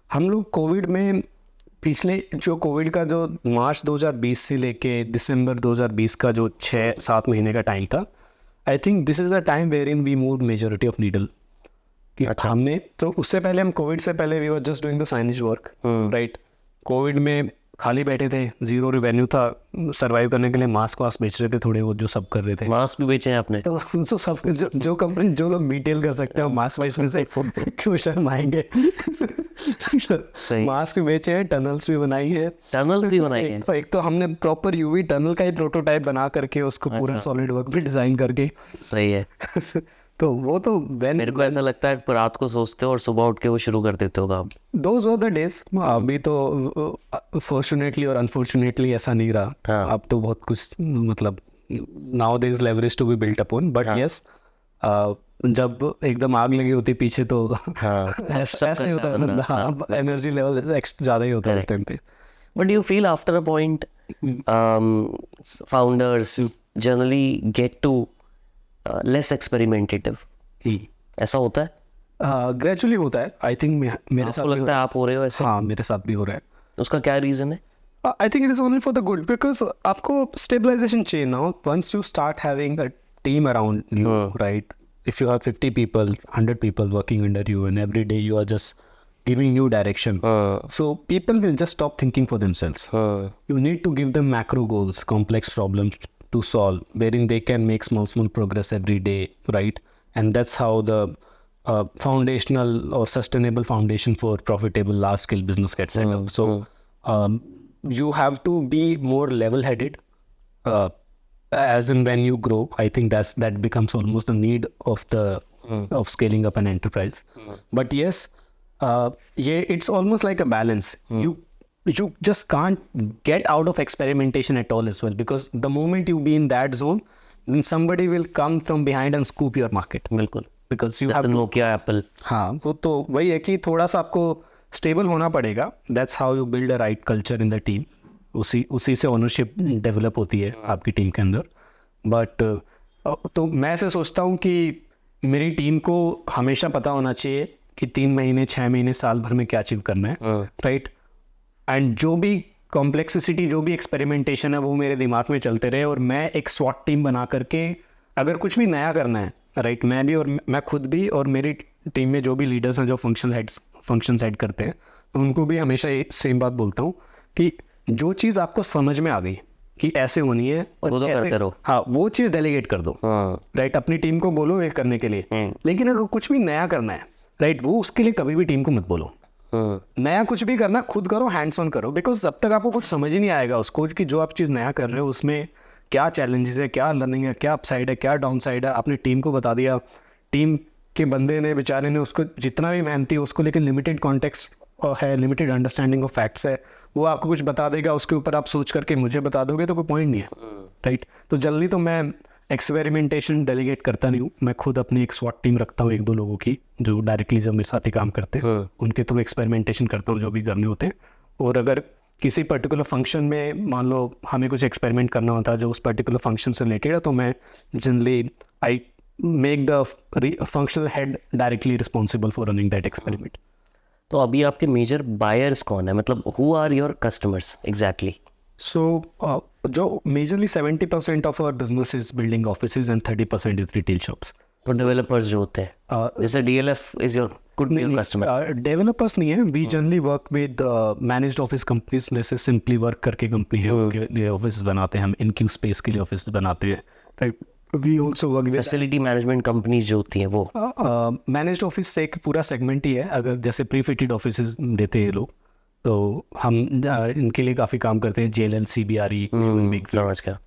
हम लोग कोविड में पिछले जो कोविड का जो मार्च 2020 से लेके दिसंबर 2020 का जो 6-7 महीने का टाइम था, I think this is the time where in we move majority of needle. हमने तो उससे पहले, हम कोविड से पहले we were just doing the signage work, right? Covid में खाली बैठे थे, जीरो रेवेन्यू था, सरवाइव करने के लिए मास्क वास्क बेच रहे थे थोड़े वो, जो सब कर रहे थे. मास्क भी बेचे हैं आपने? तो सब जो कंपनी, जो लोग BTL कर सकते हैं मास्क बेचने से क्यों शर्माएंगे? मास्क भी बेचे हैं, टनल्स भी बनाई है. टनल्स भी बनाई है? एक तो हमने प्रॉपर UV टनल का ही प्रोटोटाइप बना करके उसको पूरा सॉलिड वर्क भी डिजाइन करके. सही है. तो वो तो मेरे को ऐसा लगता है रात को सोचते हो और सुबह उठ के वो शुरू कर देते हो काम. Those were the days. अभी तो फॉर्चुनेटली और अनफॉर्चुनेटली ऐसा नहीं रहा. अब तो बहुत कुछ, मतलब now there is leverage to be built upon, but yes जब एकदम आग लगी होती पीछे तो ऐसा ही होता है, एनर्जी लेवल ज़्यादा ही होता है उस टाइम पे. But do you feel after a point founders generally get to less experimentative? ऐसा होता है? ग्रेजुअली होता है, आई थिंक मेरे साथ आपको भी हो लगता है आप हो रहे हो ऐसे? हाँ मेरे साथ भी हो रहा है. उसका क्या रीज़न है? I think it is only for the good because आपको stabilization चाहिए now. Once you start having a team around you, right? If you have 50 people, 100 people working under you, and every day you are just giving new direction, so people will just stop thinking for themselves. You need to give them macro goals, complex problems to solve, wherein they can make small progress every day, right? And that's how the foundational or sustainable foundation for profitable large-scale business gets set up. So. You have to be more level-headed as in when you grow. I think that becomes almost the need of of scaling up an enterprise. But yes, it's almost like a balance. You just can't get out of experimentation at all as well, because the moment you be in that zone, then somebody will come from behind and scoop your market. बिल्कुल. Because you have जैसे Nokia, Apple. हाँ वो तो वही है कि थोड़ा सा आपको स्टेबल होना पड़ेगा. That's how you build a right culture in the team. उसी से ओनरशिप डेवलप होती है आपकी टीम के अंदर. बट तो मैं ऐसे सोचता हूँ कि मेरी टीम को हमेशा पता होना चाहिए कि 3 महीने 6 महीने साल भर में क्या अचीव करना है, राइट. एंड जो भी कॉम्प्लेक्सिटी, जो भी एक्सपेरिमेंटेशन है वो मेरे दिमाग में चलते रहे, और मैं एक स्वॉट टीम बना करके अगर कुछ भी नया करना है, राइट, मैं भी और मैं खुद भी और मेरी टीम में जो भी लीडर्स हैं जो फंक्शन हेड करते हैं, तो उनको भी हमेशा ये सेम बात बोलता हूँ कि जो चीज़ आपको समझ में आ गई कि ऐसे होनी है और वो तो ऐसे, करते रहो. हाँ वो चीज़ डेलीगेट कर दो, राइट. अपनी टीम को बोलो ये करने के लिए. लेकिन अगर कुछ भी नया करना है, राइट, वो उसके लिए कभी भी टीम को मत बोलो. नया कुछ भी करना खुद करो, हैंड्स ऑन करो, बिकॉज जब तक आपको कुछ समझ ही नहीं आएगा उसको कि जो आप चीज़ नया कर रहे हो उसमें क्या चैलेंजेस है, क्या लर्निंग है, क्या अपसाइड है, क्या डाउन साइड है, आपने टीम को बता दिया. टीम के बंदे ने, बेचारे ने, उसको जितना भी मेहनती है उसको लेकिन लिमिटेड कॉन्टेक्स्ट है, लिमिटेड अंडरस्टैंडिंग ऑफ फैक्ट्स है, वो आपको कुछ बता देगा, उसके ऊपर आप सोच करके मुझे बता दोगे तो कोई पॉइंट नहीं है, राइट. तो जल्दी तो मैं एक्सपेरिमेंटेशन डेलीगेट करता नहीं हूँ. मैं खुद अपनी एक स्वॉट टीम रखता हूँ 1-2 लोगों की जो डायरेक्टली जब मेरे साथ ही काम करते हैं, उनके थ्रू एक्सपेरिमेंटेशन करता हूँ जो भी करने होते हैं. और अगर किसी पर्टिकुलर फंक्शन में मान लो हमें कुछ एक्सपेरिमेंट करना होता है जो उस पर्टिकुलर फंक्शन से रिलेटेड है, तो मैं generally I make the functional head directly responsible for running that experiment. तो अभी आपके मेजर बायर्स कौन है, मतलब who are your customers exactly? So, जो majorly 70% of our business is building offices and 30% is retail shops. तो developers जो होते हैं, जैसे DLF is your could be customer. Developers नहीं है, we generally work with managed office companies. जैसे simply work करके कंपनी है, उसके लिए ऑफिस बनाते हैं हम, इनक्यू स्पेस के लिए ऑफिस बनाते हैं, right. We also work with facility management companies जो होती हैं वो. मैनेज्ड ऑफिस से एक पूरा सेगमेंट ही है. अगर जैसे प्री फिटेड ऑफिस देते हैं लोग, तो हम इनके लिए काफ़ी काम करते हैं. JLL, CBRE, समझ गया.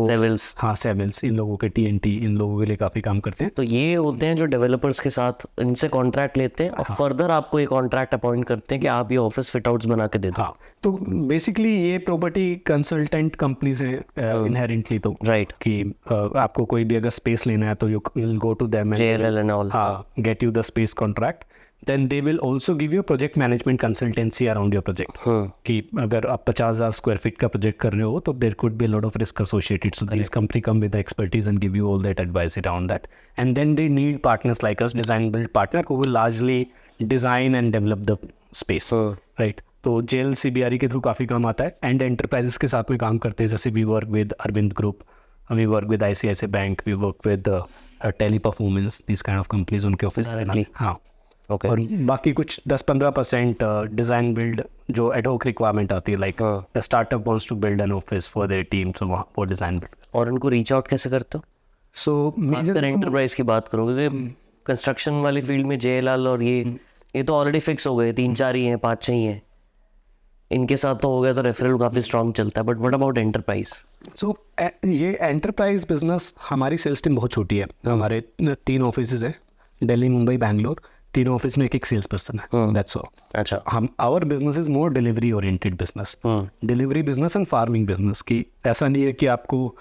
सेविल्स. हाँ सेविल्स, इन लोगों के TNT, इन लोगों के लिए काफ़ी काम करते हैं. तो ये होते हैं जो डेवलपर्स के साथ इनसे कॉन्ट्रैक्ट लेते हैं और फर्दर आपको ये कॉन्ट्रैक्ट अपॉइंट करते हैं कि आप ये ऑफिस फिट आउट्स बना के दे दो. हाँ, तो बेसिकली ये प्रॉपर्टी कंसल्टेंट कंपनीज है इनहेरेंटली. तो राइट, कि आपको कोई भी अगर स्पेस लेना है तो you will go to them, JLL and all. हाँ, get you the space contract. then they will also give you project management consultancy around your project. कि अगर आप 50,000 स्क्वायर फीट का प्रोजेक्ट कर रहे हो तो there could be a lot of risk associated. So these company come with the expertise and give you all that advice around that. And then they need partners like us, design build partner, who will largely design and develop the space. Right. तो JLL, CBRE के through काफ़ी काम आता है. And enterprises के साथ में काम करते हैं, जैसे we work with Arvind group, we work with ICICI bank, we work with Teleperformance, this kind of companies उनके ऑफिस. हाँ. Okay. और बाकी कुछ 10-15% डिज़ाइन बिल्ड जो एडहोक रिक्वायरमेंट आती है, like startup wants to build an office for their team, so वहाँ वो डिज़ाइन बिल्ड. और उनको रीच आउट कैसे करते हो? सो खासकर एंटरप्राइज की बात करूँ, क्योंकि कंस्ट्रक्शन वाली फील्ड में JLL और ये तो ऑलरेडी फिक्स हो गए, 3-4 ही हैं, 5-6 ही हैं. इनके साथ तो हो गया तो रेफरल काफ़ी स्ट्रॉन्ग चलता है. But what about enterprise? So ये एंटरप्राइज बिजनेस, हमारी सेल्स टीम बहुत छोटी है. हमारे 3 ऑफिस है, दिल्ली, मुंबई, बैंगलोर. 3 ऑफिस में एक सेल्स पर्सन है. That's all. अच्छा. हम our business is more delivery oriented business. Delivery business and farming business. की ऐसा नहीं है कि आपको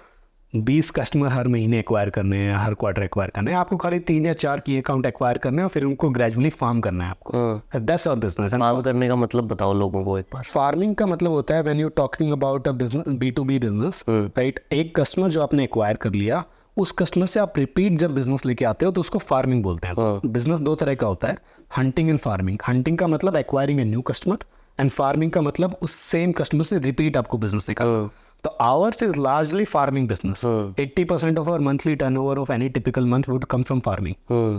20 कस्टमर हर महीने एक्वायर करने हैं, हर क्वार्टर एक्वायर करने हैं. आपको खाली 3 या 4 की अकाउंट एक्वायर करने हैं और फिर उनको ग्रेजुअली फार्म करना है आपको. That's our business. फार्म करने का मतलब बताओ लोगों को एक बार. फार्मिंग का मतलब होता है when you talking about a business, B2B business, right. एक कस्टमर जो आपने एक्वायर कर लिया, उस कस्टमर से आप रिपीट जब बिजनेस लेके आते हो तो उसको फार्मिंग बोलते हैं. तो बिजनेस दो तरह का होता है, हंटिंग एंड फार्मिंग. हंटिंग का मतलब acquiring a new customer and farming का मतलब उस सेम कस्टमर से रिपीट आपको बिजनेस निकालना. तो hours is largely farming business. 80% of our monthly turnover of any typical month would come from farming.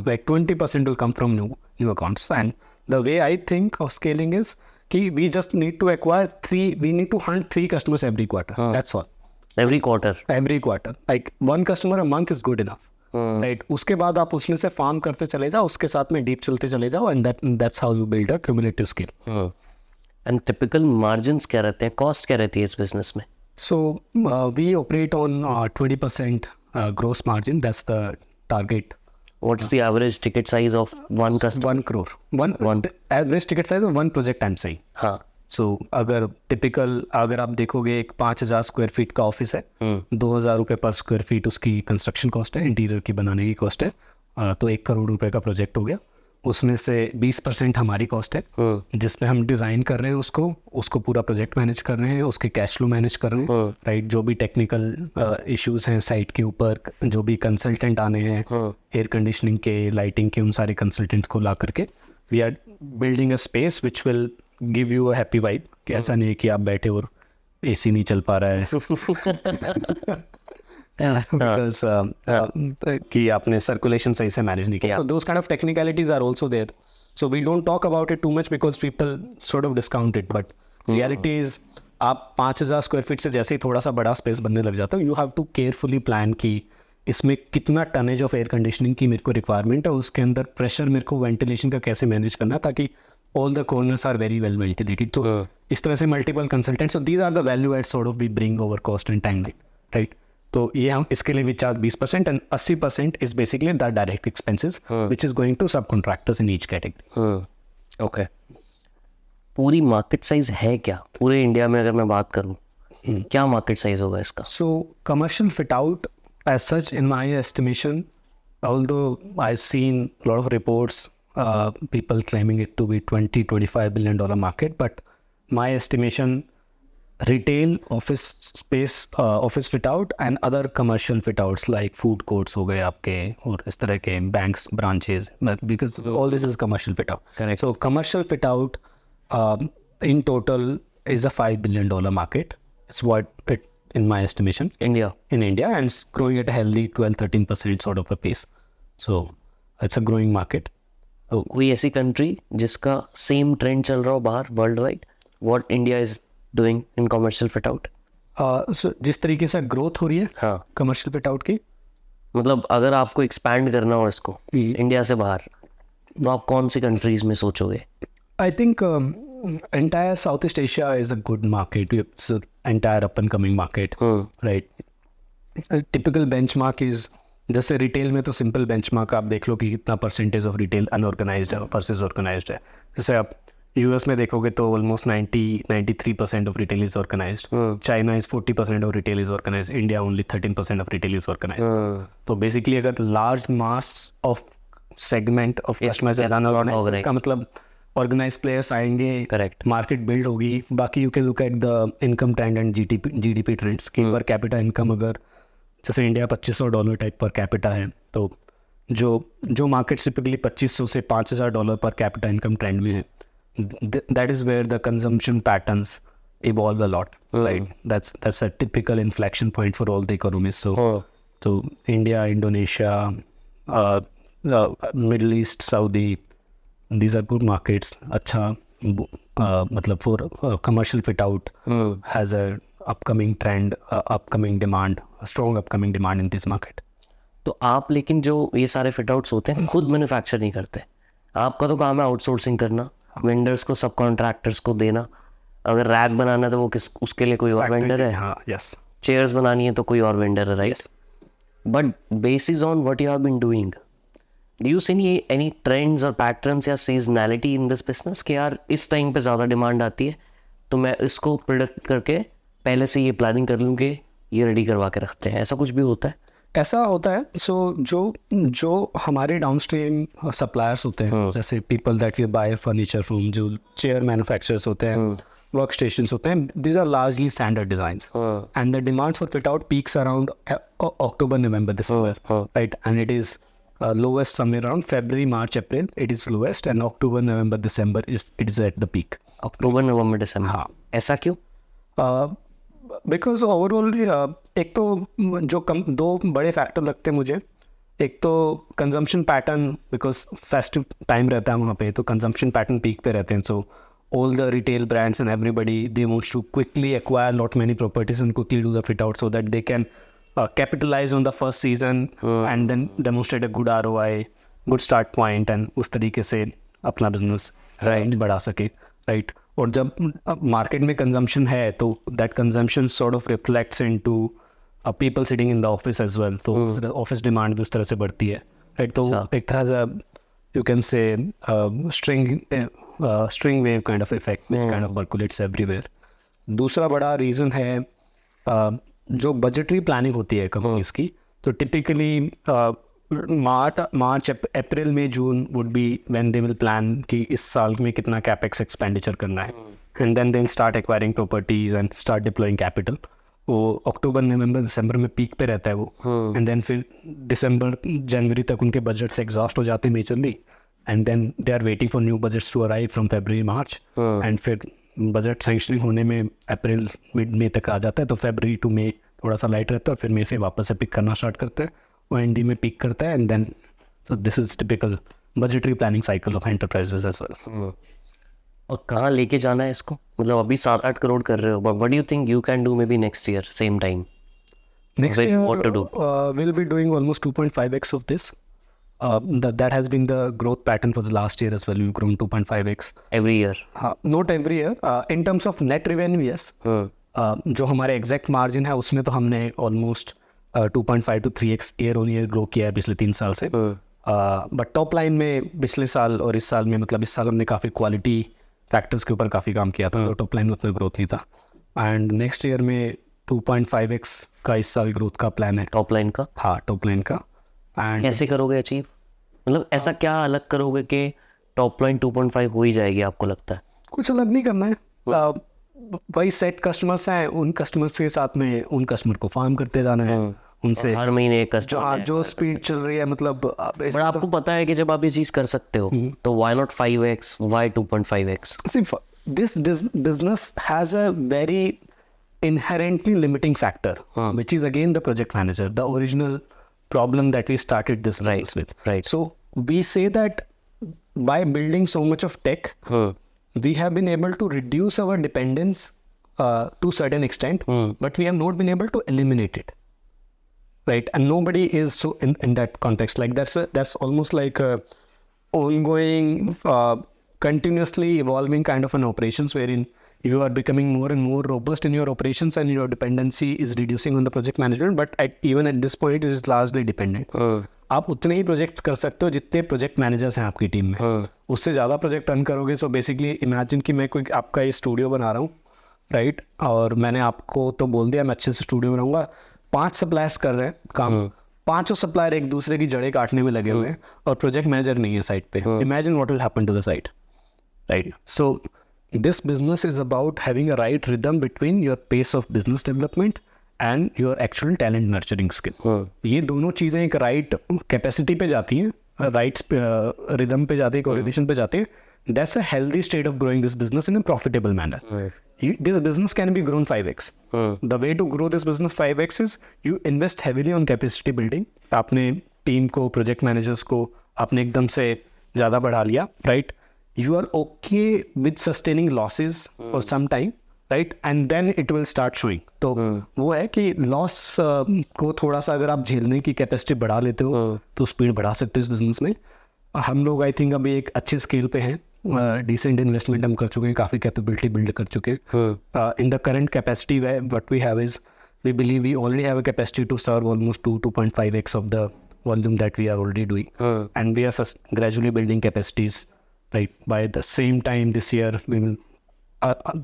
Like 20% will come from new accounts. And the way I think of scaling is कि we just need to acquire we need to hunt 3 customers every quarter. That's all. Every quarter. Every quarter. Like 1 customer a month is good enough. Right. उसके बाद आप उसमें से farm करते चले जाओ, उसके साथ में डीप चलते चले जाओ, and that's how you build a cumulative scale. And typical margins क्या रहते हैं, cost क्या रहती है इस business में? So we operate on 20% gross margin. That's the target. What's the average ticket size of one customer? 1 crore. One average ticket size of 1 project I'm saying. हाँ. सो अगर आप देखोगे एक 5,000 स्क्वायर फीट का ऑफिस है, 2,000 रुपये पर स्क्वायर फीट उसकी कंस्ट्रक्शन कॉस्ट है, इंटीरियर की बनाने की कॉस्ट है, तो 1 करोड़ रुपए का प्रोजेक्ट हो गया. उसमें से 20% हमारी कॉस्ट है, जिसमें हम डिज़ाइन कर रहे हैं उसको पूरा प्रोजेक्ट मैनेज कर रहे हैं, उसके कैश फ्लो मैनेज कर रहे हैं. राइट. जो भी टेक्निकल इश्यूज हैं साइट के ऊपर, जो भी कंसल्टेंट आने हैं, एयर कंडीशनिंग के, लाइटिंग के, उन सारे कंसल्टेंट्स को ला करके we are building a space which will give you a happy vibe. कि ऐसा नहीं है कि आप बैठे और एसी नहीं चल पा रहा है because कि आपने सर्कुलेशन सही से मैनेज नहीं किया. So those kind of technicalities are also there. So we don't talk about it too much because people sort of discount it. But reality is आप 5,000 स्क्वायर फीट से जैसे ही थोड़ा सा बड़ा स्पेस बनने लग जाता है, you have to carefully plan कि इसमें कितना टनेज ऑफ एयर कंडीशनिंग की मेरे को रिक्वायरमेंट है, उसके अंदर प्रेशर मेरे को वेंटिलेशन का कैसे मैनेज करना है ताकि all the corners are very well ventilated. So इस तरह से multiple consultants. So these are the value add sort of we bring over cost and timeline, right? तो ये हम इसके लिए we charge 20% and 80% is basically the direct expenses which is going to subcontractors in each category. Okay. पूरी market size है क्या पूरे India में? अगर मैं बात करूँ क्या मार्केट साइज होगा इसका? So commercial fit out as such in my estimation, although I've seen a lot of reports, people claiming it to be $20-25 billion market, but my estimation, retail, office space, office fit out and other commercial fit outs like food courts हो गए आपके और इस तरह के banks, branches, because all this is commercial fit out. Correct. So commercial fit out in total is a $5 billion market. It's what it, in my estimation, in India, and it's growing at a healthy 12-13% sort of a pace. So it's a growing market. कोई ऐसी country जिसका same trend चल रहा हो बाहर world wide, what India is doing in commercial fit out? So जिस तरीके से ग्रोथ हो रही है कमर्शियल फिट आउट की, मतलब अगर आपको एक्सपैंड करना हो इसको इंडिया से बाहर, तो आप कौन सी कंट्रीज में सोचोगे? I think entire Southeast Asia is a good market. It's an entire up and coming market, right? A typical benchmark is, जैसे रिटेल में तो सिंपल बेंचमार्क आप देख लो कि कितना परसेंटेज ऑफ रिटेल अनऑर्गेनाइज्ड है वर्सेस ऑर्गेनाइज्ड है. जैसे आप यूएस में देखोगे तो almost 93% of retail is organised. China is 40% of retail is organised. India only 13% of retail is organised. तो बेसिकली अगर large mass of segment of customers unorganised, इसका मतलब ऑर्गेनाइज प्लेयर्स आएंगे, करेक्ट, मार्केट बिल्ड होगी. बाकी you can look at the income trend and GDP trends कि per capita income अगर जैसे इंडिया $2,500 टाइप पर कैपिटा है, तो जो मार्केट टिपिकली 2,500 से $5,000 पर कैपिटा इनकम ट्रेंड में है, that is where the consumption patterns evolve a lot, right? That's a typical inflection point for all the economies. So India, Indonesia, Middle East, Saudi, these are good markets. अच्छा मतलब for commercial fit out has a upcoming trend, upcoming demand, strong upcoming demand in this market. तो आप लेकिन जो ये सारे fit outs होते हैं खुद मैन्युफैक्चर नहीं करते, आपका तो काम है आउटसोर्सिंग करना, वेंडर्स को, सब कॉन्ट्रैक्टर्स को देना. अगर रैक बनाना है तो वो उसके लिए कोई और वेंडर है. हाँ, यस. चेयर्स बनानी है तो कोई और वेंडर है, right? But basis on what you have been doing, do you see any trends और पैटर्न्स या सीजनैलिटी इन दिस बिजनेस कि यार इस टाइम पे ज़्यादा डिमांड आती है तो मैं इसको प्रोडक्ट करके पहले से ये प्लानिंग कर लूँ कि ये रेडी करवा के रखते हैं? ऐसा कुछ भी होता है? ऐसा होता है. सो जो हमारे डाउनस्ट्रीम सप्लायर्स होते हैं, जैसे people that we buy furniture from, जो चेयर मैन्युफैक्चरर्स होते हैं, वर्क स्टेशन होते हैं, these are largely standard designs, and the demand for fit out peaks around October, November, December, right? And it is lowest somewhere around February, March, April. It is lowest, and October, November, December it is at the peak. अक्टूबर नवंबर दिसंबर, हाँ. ऐसा क्यों? Because overall एक तो जो दो बड़े factor लगते हैं मुझे. एक तो consumption pattern, because festive time रहता है वहाँ पे, तो कंजम्पशन पैटर्न पीक पे रहते हैं. सो all the retail brands and everybody, they want to quickly acquire lot many properties and quickly do the fit out so that they can capitalize on the first season and then demonstrate a good ROI, good start point, and उस तरीके से अपना business बढ़ा सके, right. और जब market में consumption है तो that consumption sort of reflects into people sitting in the office as well. तो ऑफिस डिमांड भी उस तरह से बढ़ती है, राइट. तो एक तरह से you can say string wave kind of effect which kind of percolates everywhere. दूसरा बड़ा रीज़न है जो बजटरी प्लानिंग होती है कंपनीज की. तो टिपिकली मार्च अप्रैल में June would be when they will plan कि इस साल में कितना कैपेक्स एक्सपेंडिचर करना है, and then they start acquiring properties and start deploying capital. वो अक्टूबर नवंबर दिसंबर में पीक पे रहता है वो, एंड देन फिर दिसंबर जनवरी तक उनके बजट से एग्जॉस्ट हो जाते हैं majorly, and then they are waiting for new budgets to arrive from February March, and फिर बजट सैंक्शनिंग होने में अप्रैल मिड मई तक आ जाता है. तो फरवरी टू मई थोड़ा सा लाइट रहता है, और फिर मई से वापस से पिक करना स्टार्ट करते हैं, और एंडी में पिक करता है, and then so this is typical budgetary planning cycle of enterprises as well. और कहाँ लेके जाना है इसको? मतलब अभी 7-8 करोड़ कर रहे हो, but what do you think you can do may be next year same time? Next year, what to do? We'll be doing almost 2.5x of this. That has been the growth pattern for the last year as well. We've grown 2.5x. Every year? Not every year. In terms of net revenue, yes. जो हमारे exact margin है उसमें तो हमने almost 2.5 to 3x year on year grow किया है पिछले 3 साल से. बट टॉप लाइन में पिछले साल और इस साल में, मतलब इस साल हमने काफ़ी क्वालिटी फैक्टर्स के ऊपर काफ़ी काम किया था, तो टॉप लाइन में उतना ग्रोथ नहीं था. एंड नेक्स्ट ईयर में 2.5x का इस साल ग्रोथ का प्लान है. टॉप लाइन का? हाँ, टॉप लाइन का. एंड कैसे करोगे अचीव? मतलब ऐसा क्या अलग करोगे कि टॉप लाइन 2.5 हो ही जाएगी, आपको लगता है? कुछ अलग नहीं करना है. वही सेट कस्टमर्स हैं, उन कस्टमर्स के साथ में उन कस्टमर को फार्म करते जाना है, उनसे हर महीने एक कस्टमर जो स्पीड चल रही है. मतलब बट आपको पता है कि जब आप ये चीज़ कर सकते हो तो why not 5x, why 2.5x? this business has a very inherently limiting factor, which is again the project manager, the original problem that we started this business with. Right. So we say that by building so much of tech, we have been able to reduce our dependence to a certain extent, but we have not been able to eliminate it. Right, and nobody is so in that context. Like that's almost like a ongoing, continuously evolving kind of an operations wherein you are becoming more and more robust in your operations and your dependency is reducing on the project management. But even at this point, it is largely dependent. आप उतने ही project कर सकते हो जितने project managers हैं आपकी team में. उससे ज़्यादा प्रोजेक्ट रन करोगे. सो बेसिकली इमेजिन कि मैं कोई आपका ये स्टूडियो बना रहा हूँ, राइट, और मैंने आपको तो बोल दिया मैं अच्छे से स्टूडियो बनाऊंगा. 5 सप्लायर्स कर रहे हैं काम, 5 सप्लायर एक दूसरे की जड़ें काटने में लगे हुए हैं, और प्रोजेक्ट मैनेजर नहीं है साइट पे. Imagine what will happen to the site, right. So this business is about having a right rhythm between your pace of business development and your actual talent nurturing skill. ये दोनों चीज़ें एक right capacity पे जाती हैं, right rhythm पे जाती है, कोऑर्डिनेशन पे जाती है. That's a healthy state of growing this business in a profitable manner. This business can be grown 5x. The way to grow this business 5x is you invest heavily on capacity building. आपने team को, project managers को आपने एकदम से ज़्यादा बढ़ा लिया, right? You are okay with sustaining losses for some time, right? And then it will start showing. तो वो है कि लॉस को थोड़ा सा अगर आप झेलने की कैपेसिटी बढ़ा लेते हो तो स्पीड बढ़ा सकते हो इस बिजनेस में. हम लोग आई थिंक अभी एक अच्छे स्केल पे हैं, डिसेंट इन्वेस्टमेंट हम कर चुके हैं, काफ़ी कैपेबिलिटी बिल्ड कर चुके हैं. In the current capacity what we have is we believe we already have a capacity to serve almost 2.5x of the volume that we are already doing, and we are gradually building capacities, right? By the same time this year we will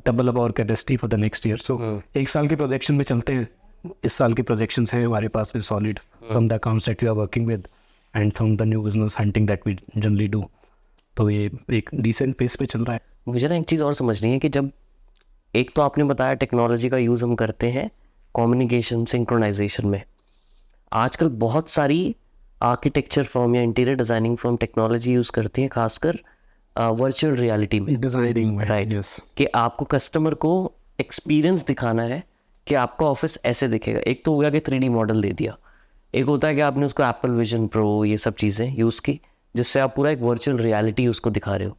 double up our capacity for the next year. So एक साल की projection में चलते हैं. इस साल की projections हैं हमारे पास भी solid from the accounts that we are working with and from the new business hunting that we generally do. तो ये एक डिसेंट पेस पे चल रहा है. मुझे ना एक चीज़ और समझनी है कि जब एक तो आपने बताया टेक्नोलॉजी का यूज़ हम करते हैं कम्युनिकेशन सिंक्रोनाइजेशन में। आजकल बहुत सारी आर्किटेक्चर फर्म या interior designing firm technology use करती हैं, खासकर वर्चुअल रियलिटी में, डिजाइनिंग में, राइट, yes. कि आपको कस्टमर को एक्सपीरियंस दिखाना है कि आपका ऑफिस ऐसे दिखेगा। एक तो हो गया कि 3D मॉडल दे दिया, एक होता है कि आपने उसको एप्पल विजन प्रो ये सब चीज़ें यूज़ की, जिससे आप पूरा एक वर्चुअल रियलिटी उसको दिखा रहे हो।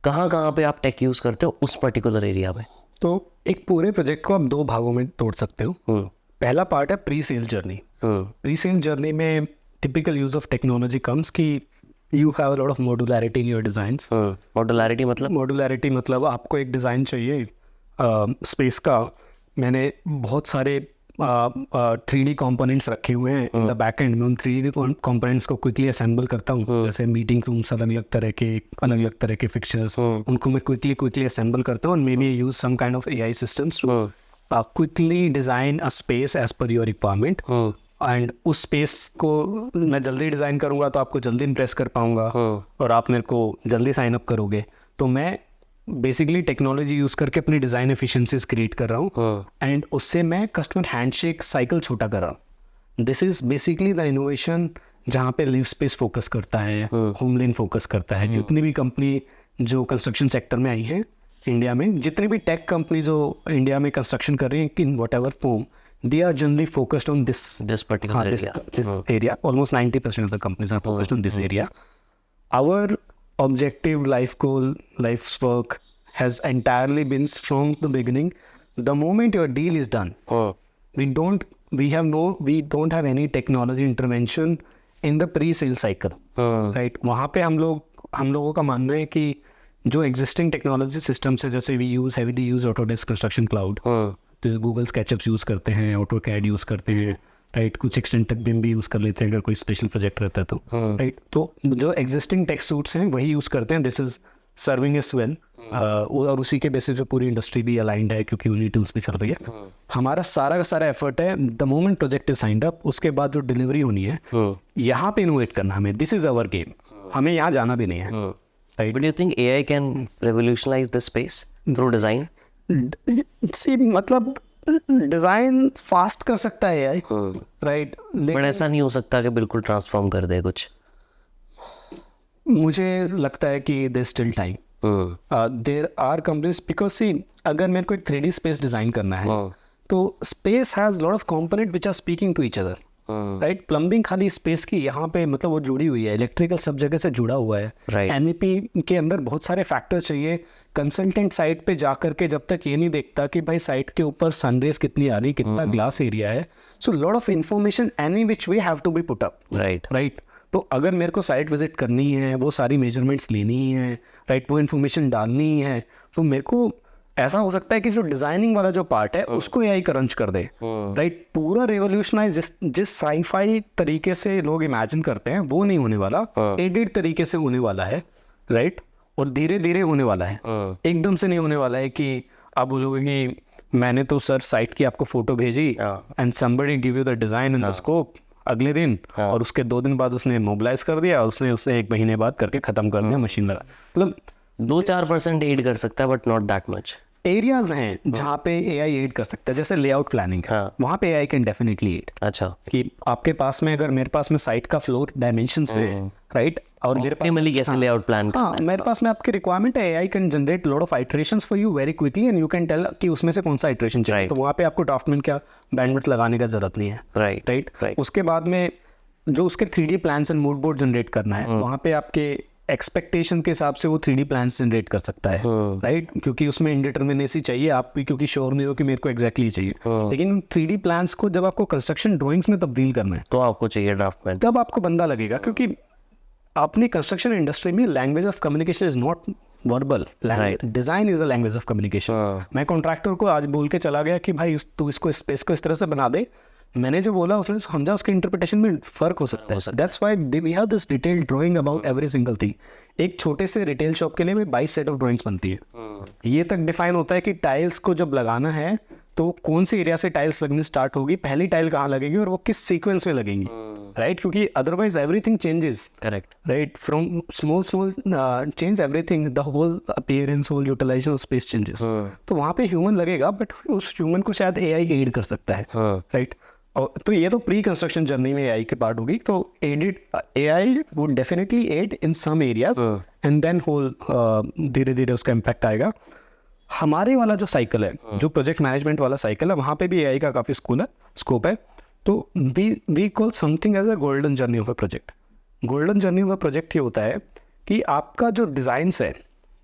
कहाँ कहाँ पे आप टेक यूज़ करते हो उस पर्टिकुलर एरिया में? तो एक पूरे प्रोजेक्ट को आप 2 भागों में तोड़ सकते हो। पहला पार्ट है pre sale journey. Pre sale journey में typical use of technology comes कि you have a lot of modularity in your designs. Modularity मतलब? मॉड्यूलैरिटी मतलब आपको एक डिज़ाइन चाहिए स्पेस का, मैंने बहुत सारे 3D कंपोनेंट्स रखे हुए हैं इन द बैक एंड में, उन 3D कंपोनेंट्स को क्विकली असेंबल करता हूँ। जैसे मीटिंग रूम्स, अलग अलग तरह के फिक्चर्स, उनको मैं क्विकली असेंबल करता हूँ, and may be use some kind of AI systems to quickly design a space as per your requirement. And उस स्पेस को मैं जल्दी डिज़ाइन करूँगा तो आपको जल्दी इम्प्रेस कर पाऊँगा, और आप मेरे को जल्दी साइन अप करोगे। तो मैं बेसिकली टेक्नोलॉजी यूज़ करके अपनी डिज़ाइन एफिशिएंसीज क्रिएट कर रहा हूँ, एंड उससे मैं कस्टमर हैंडशेक साइकिल छोटा कर रहा हूँ। This is basically the innovation जहाँ पे लिव स्पेस फोकस करता है, होमलेन फोकस करता है। जितनी भी कंपनी जो कंस्ट्रक्शन सेक्टर में आई है इंडिया में, जितनी भी टेक कंपनी जो इंडिया में कंस्ट्रक्शन कर रही हैं in what ever form, they are generally focused on this particular this area. Almost 90% of the companies are focused on this area. Our objective, life goal, life's work has entirely been from the beginning. The moment your deal is done, we don't have any technology intervention in the pre-sale cycle, right? वहाँ पे हम लोगों का मानना है कि जो existing technology systems है, जैसे we heavily use Autodesk Construction Cloud, तो गूगल स्केचअप्स यूज़ करते हैं, AutoCAD यूज़ करते हैं, राइट, कुछ एक्सटेंट तक BIM भी यूज़ कर लेते हैं अगर कोई स्पेशल प्रोजेक्ट रहता है तो, राइट। तो जो एग्जिस्टिंग टेक सूट्स हैं वही यूज़ करते हैं। This is serving as well, और उसी के बेसिस पे पूरी इंडस्ट्री भी अलाइंड है क्योंकि उन्हीं टूल्स भी चल रही है। हमारा सारा का सारा एफर्ट है the moment project is signed up, उसके बाद जो डिलीवरी होनी है यहाँ पे इनोवेट करना हमें। दिस इज आवर गेम, हमें यहाँ जाना भी नहीं है, right. But you think AI can revolutionise this space through design? मतलब डिज़ाइन फास्ट कर सकता है AI, राइट, बट ऐसा नहीं हो सकता कि बिल्कुल ट्रांसफॉर्म कर दे कुछ। मुझे लगता है कि there still time, there are companies, because see अगर मेरे को एक 3D स्पेस डिज़ाइन करना है तो space has lot of component which are speaking to each other, right. Plumbing खाली स्पेस की यहाँ पे मतलब वो जुड़ी हुई है, इलेक्ट्रिकल सब जगह से जुड़ा हुआ है, Right. MEP के अंदर बहुत सारे फैक्टर चाहिए। कंसल्टेंट साइट पे जा करके जब तक ये नहीं देखता कि भाई साइट के ऊपर सनरेज कितनी आ रही, कितना ग्लास एरिया है, so lot of information any which way have to be put up, right. तो अगर मेरे को साइट विजिट करनी है, वो सारी मेजरमेंट्स लेनी है, राइट, वो इन्फॉर्मेशन डालनी है, तो मेरे को ऐसा हो सकता है कि जो डिजाइनिंग वाला जो पार्ट है उसको AI क्रंच कर दे, राइट। पूरा रेवोल्यूशनाइज जिस साइफाई तरीके से लोग इमेजिन करते हैं वो नहीं होने वाला, एडिट तरीके से होने वाला है, राइट, और धीरे धीरे होने वाला है, एकदम से नहीं होने वाला है कि आप बोलोगे कि मैंने तो सर साइट की आपको फोटो भेजी and somebody give you the design and the scope अगले दिन, और उसके 2 दिन बाद उसने मोबिलाइज कर दिया, उसने 1 महीने बाद करके खत्म कर दिया, मशीन लगा। मतलब 2-4% एड कर सकता है but not that much. Areas हैं जहाँ पे AI एड कर सकता है, जैसे लेआउट प्लानिंग है, वहाँ पे AI कैन डेफिनेटली एड। अच्छा, कि आपके पास में अगर मेरे पास में साइट का फ्लोर डायमेंशंस है, राइट, और मेरे पास कैसे लेआउट प्लान करना है, मेरे पास में आपकी रिक्वायरमेंट है, AI can generate lot of iterations for you very quickly and you can tell कि उसमें से कौन सा आइटरेशन चाहिए, तो वहाँ पे आपको ड्राफ्टमैन का बैंडविड्थ लगाने का जरूरत नहीं है, राइट। उसके बाद में जो उसके 3D plans and mood board generate करना है, वहाँ पे आपके एक्सपेक्टेशन के हिसाब से वो 3D प्लान्स जनरेट कर सकता है, राइट, क्योंकि उसमें इंडिटर्मिनेसी चाहिए, आप भी क्योंकि श्योर नहीं हो कि मेरे को एग्जैक्टली चाहिए, लेकिन 3D प्लान्स को जब आपको कंस्ट्रक्शन ड्राइंग्स में तब्दील करना है तो आपको चाहिए ड्राफ्टमैन, तब आपको बंदा लगेगा, क्योंकि अपनी कंस्ट्रक्शन इंडस्ट्री में language of communication is not verbal, design is the language of communication. मैं कॉन्ट्रैक्टर को आज बोल के चला गया कि भाई तू इसको स्पेस को इस तरह से बना दे, मैंने जो बोला उसने समझा, उसके इंटरप्रिटेशन में फर्क हो सकता है। That's why we have this detailed drawing about every single thing. एक छोटे से रिटेल शॉप के लिए भी 22 सेट ऑफ ड्राइंग्स बनती है, ये तक डिफाइन होता है कि टाइल्स को जब लगाना है तो कौन से एरिया से टाइल्स लगनी स्टार्ट होगी, पहली टाइल कहाँ लगेगी और वो किस सीक्वेंस में लगेंगी, राइट, क्योंकि otherwise everything changes, correct, right, from small change everything, the whole appearance, whole utilization of space changes. तो वहाँ पे ह्यूमन लगेगा, बट उस ह्यूमन को शायद एआई एड कर सकता है, राइट। और तो ये तो प्री कंस्ट्रक्शन जर्नी में एआई के पार्ट होगी। तो added AI would definitely add in some areas, and then whole धीरे धीरे उसका इम्पैक्ट आएगा। हमारे वाला जो साइकिल है, जो प्रोजेक्ट मैनेजमेंट वाला साइकिल है, वहाँ पे भी एआई का काफ़ी स्कोप है। तो we call something as a golden journey of a project. Golden journey of a project ये होता है कि आपका जो डिज़ाइंस है,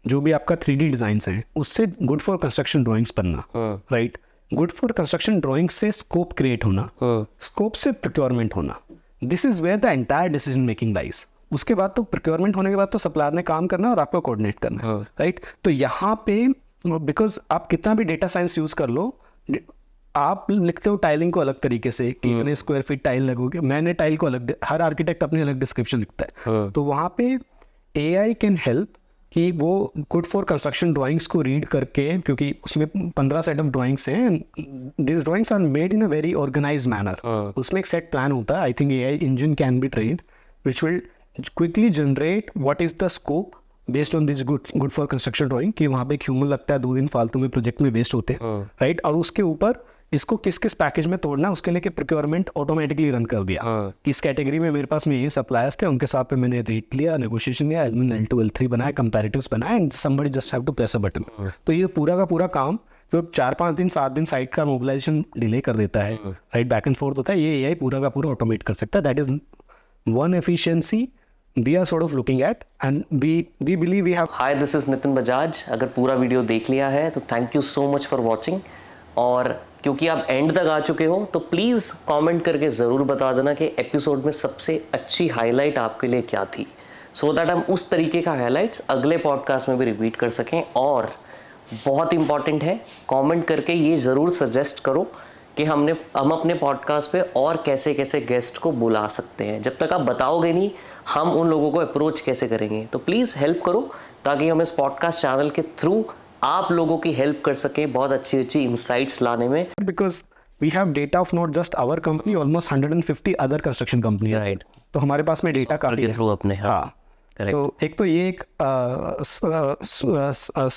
जो भी आपका 3D डिज़ाइंस है, उससे गुड फॉर कंस्ट्रक्शन ड्राइंग्स बनना, right. Good for construction drawing से स्कोप क्रिएट होना, स्कोप से प्रोक्योरमेंट होना। This is where the entire decision making lies. उसके बाद तो प्रोक्योरमेंट होने के बाद तो सप्लायर ने काम करना और आपको कोऑर्डिनेट करना, राइट। तो यहाँ पे बिकॉज आप कितना भी डेटा साइंस यूज कर लो, आप लिखते हो टाइलिंग को अलग तरीके से कि इतने स्क्वायर फीट टाइल लगोगे, मैंने टाइल को अलग, हर आर्किटेक्ट अपनी अलग डिस्क्रिप्शन लिखता है। तो वहाँ पे एआई कैन हेल्प कि वो गुड फॉर कंस्ट्रक्शन ड्राइंग्स को रीड करके, क्योंकि उसमें 15 सेट ऑफ ड्राइंग्स हैं, this drawings are made in a very organize manner. उसमें एक सेट प्लान होता है। I think AI engine can be trained which will quickly generate what is the scope based on this good for construction drawing, कि वहाँ पे एक human लगता है 2 दिन फालतू में प्रोजेक्ट में वेस्ट होते हैं, राइट। और उसके ऊपर इसको किस किस पैकेज में तोड़ना, उसके लिए प्रोक्योरमेंट ऑटोमेटिकली रन कर दिया। किस कैटेगरी में मेरे पास में ये सप्लायर्स थे, उनके साथ में मैंने रेट लिया, नेगोशिएशन लिया, L2 L3 बनाया, कंपैरेटिव्स बनाया, and somebody just have to press a button. तो ये पूरा का पूरा काम जो 4-5 दिन 7 दिन साइट का मोबिलाइजेशन डिले कर देता है, राइट, बैक एंड फोर्थ होता है, ये एआई पूरा का पूरा ऑटोमेट कर सकता है। That is one efficiency we are sort of looking at, and we believe we have. Hi, this is Nitin Bajaj. अगर पूरा वीडियो देख लिया है तो thank you so much for watching. और क्योंकि आप एंड तक आ चुके हो तो प्लीज़ कमेंट करके ज़रूर बता देना कि एपिसोड में सबसे अच्छी हाईलाइट आपके लिए क्या थी, सो दैट हम उस तरीके का हाईलाइट्स अगले पॉडकास्ट में भी रिपीट कर सकें। और बहुत इंपॉर्टेंट है, कमेंट करके ये ज़रूर सजेस्ट करो कि हम अपने पॉडकास्ट पे और कैसे कैसे गेस्ट को बुला सकते हैं। जब तक आप बताओगे नहीं, हम उन लोगों को अप्रोच कैसे करेंगे। तो प्लीज़ हेल्प करो ताकि हम इस पॉडकास्ट चैनल के थ्रू आप लोगों की हेल्प कर सकें बहुत अच्छी अच्छी इंसाइट्स लाने में। Because we have data of not just our company, almost 150 other construction company, right. तो हमारे पास में डेटा काफी है थ्रू अपने, हाँ। तो एक तो ये एक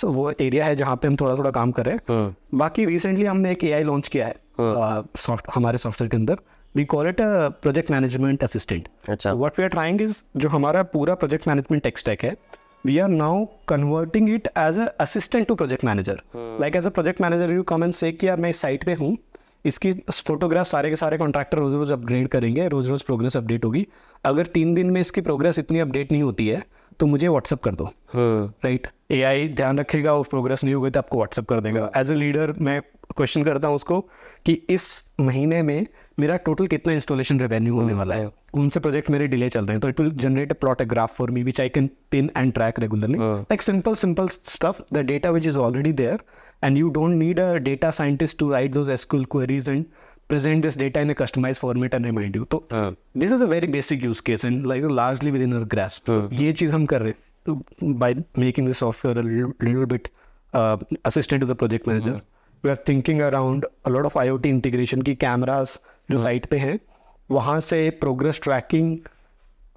वो एरिया है जहाँ पे हम थोड़ा थोड़ा काम कर रहे हैं। बाकी रिसेंटली हमने एक एआई लॉन्च किया है हमारे सॉफ्टवेयर के अंदर। We call it a project management assistant. अच्छा। What we are trying is, जो हमारा पूरा प्रोजेक्ट मैनेजमेंट टेक स्टैक है, we are now converting it as a assistant to project manager. Like as a project manager you come and say कि यार मैं इस site पे हूँ, इसकी फोटोग्राफ सारे के सारे कॉन्ट्रैक्टर रोज रोज अपग्रेड करेंगे, रोज रोज प्रोग्रेस अपडेट होगी। अगर 3 दिन में इसकी प्रोग्रेस इतनी अपडेट नहीं होती है तो मुझे व्हाट्सअप कर दो, राइट। एआई ध्यान रखेगा, उस प्रोग्रेस नहीं होगी तो आपको व्हाट्सअप कर देगा। एज ए लीडर मैं क्वेश्चन करता हूँ उसको कि इस महीने में मेरा टोटल कितना इंस्टॉलेशन रेवेन्यू होने वाला है, कौन से प्रोजेक्ट मेरे डिले चल रहे हैं। तो it will generate a plot a graph for me which I can pin and track regularly, like simple stuff, the data which is already there, and you don't need a data scientist to write those SQL queries and present this data in a customized format and remind you. So this is a very basic use case and like largely within our grasp. ये चीज़ हम कर रहे हैं by making the software a little bit assistant to the project manager. We are thinking around a lot of IoT integration की cameras जो site पे हैं वहाँ से प्रोग्रेस ट्रैकिंग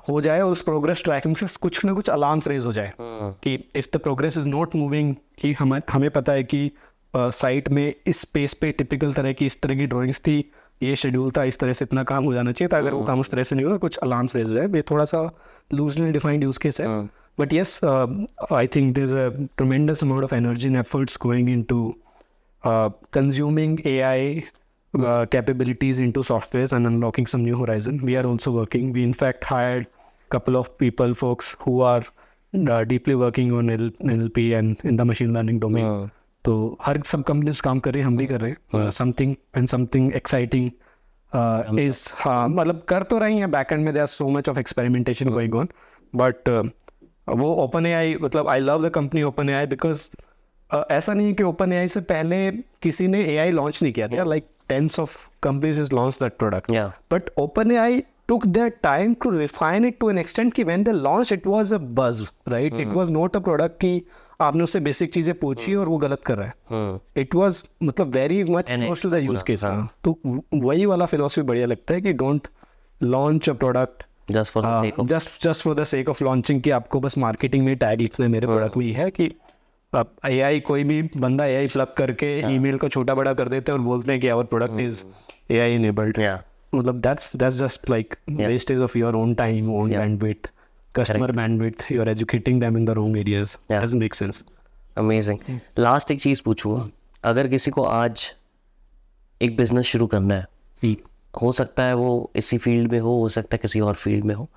हो जाए, और उस प्रोग्रेस ट्रैकिंग से कुछ ना कुछ अलार्म्स रेज हो जाए कि if the progress is not moving, कि हमें पता है कि साइट में इस स्पेस पे टिपिकल तरह की इस तरह की ड्राइंग्स थी, ये शेड्यूल था, इस तरह से इतना काम हो जाना चाहिए था, अगर वो काम उस तरह से नहीं हुआ कुछ अलार्म्स रेज हो जाए। ये थोड़ा सा लूजली डिफाइंड यूज केस है, but yes I think there is a tremendous amount of energy and efforts going into consuming AI capabilities into softwares and unlocking some new horizon. We are also working. We in fact hired a couple of folks who are deeply working on NLP and in the machine learning domain. तो हर सब companies काम कर रही है, हम भी कर रहे हैं। समथिंग एक्साइटिंग इज, हाँ मतलब कर तो रही हैं बैक एंड में, there are so much of experimentation going on, but वो ओपन एआई, मतलब I love the company OpenAI because ऐसा नहीं है कि ओपन एआई से पहले किसी ने एआई लॉन्च नहीं किया था, like tens of companies has launched that product, but OpenAI took their time to refine it to an extent कि when they launched it was a buzz, right? It was not a product कि आपने उससे basic चीजें पूछी और वो गलत कर रहा है। It was मतलब very much close to the use case। तो वही वाला फिलोसफी बढ़िया लगता है कि don't launch a product just for the sake of just for the sake of launching, कि आपको बस मार्केटिंग में टैग लिखना है मेरे प्रोडक्ट में, है कि आप AI कोई भी बंदा AI प्लग करके ईमेल को छोटा बड़ा कर देते हैं और बोलते हैं कि our product is AI enabled. या मतलब that's just like wastage of your own time, own bandwidth, customer bandwidth. You are educating them in the wrong areas. Yeah. Doesn't make sense. Amazing. Last एक चीज़ पूछूँ, अगर किसी को आज एक business शुरू करना है, हो सकता है वो इसी फील्ड में हो सकता है किसी और फील्ड में हो,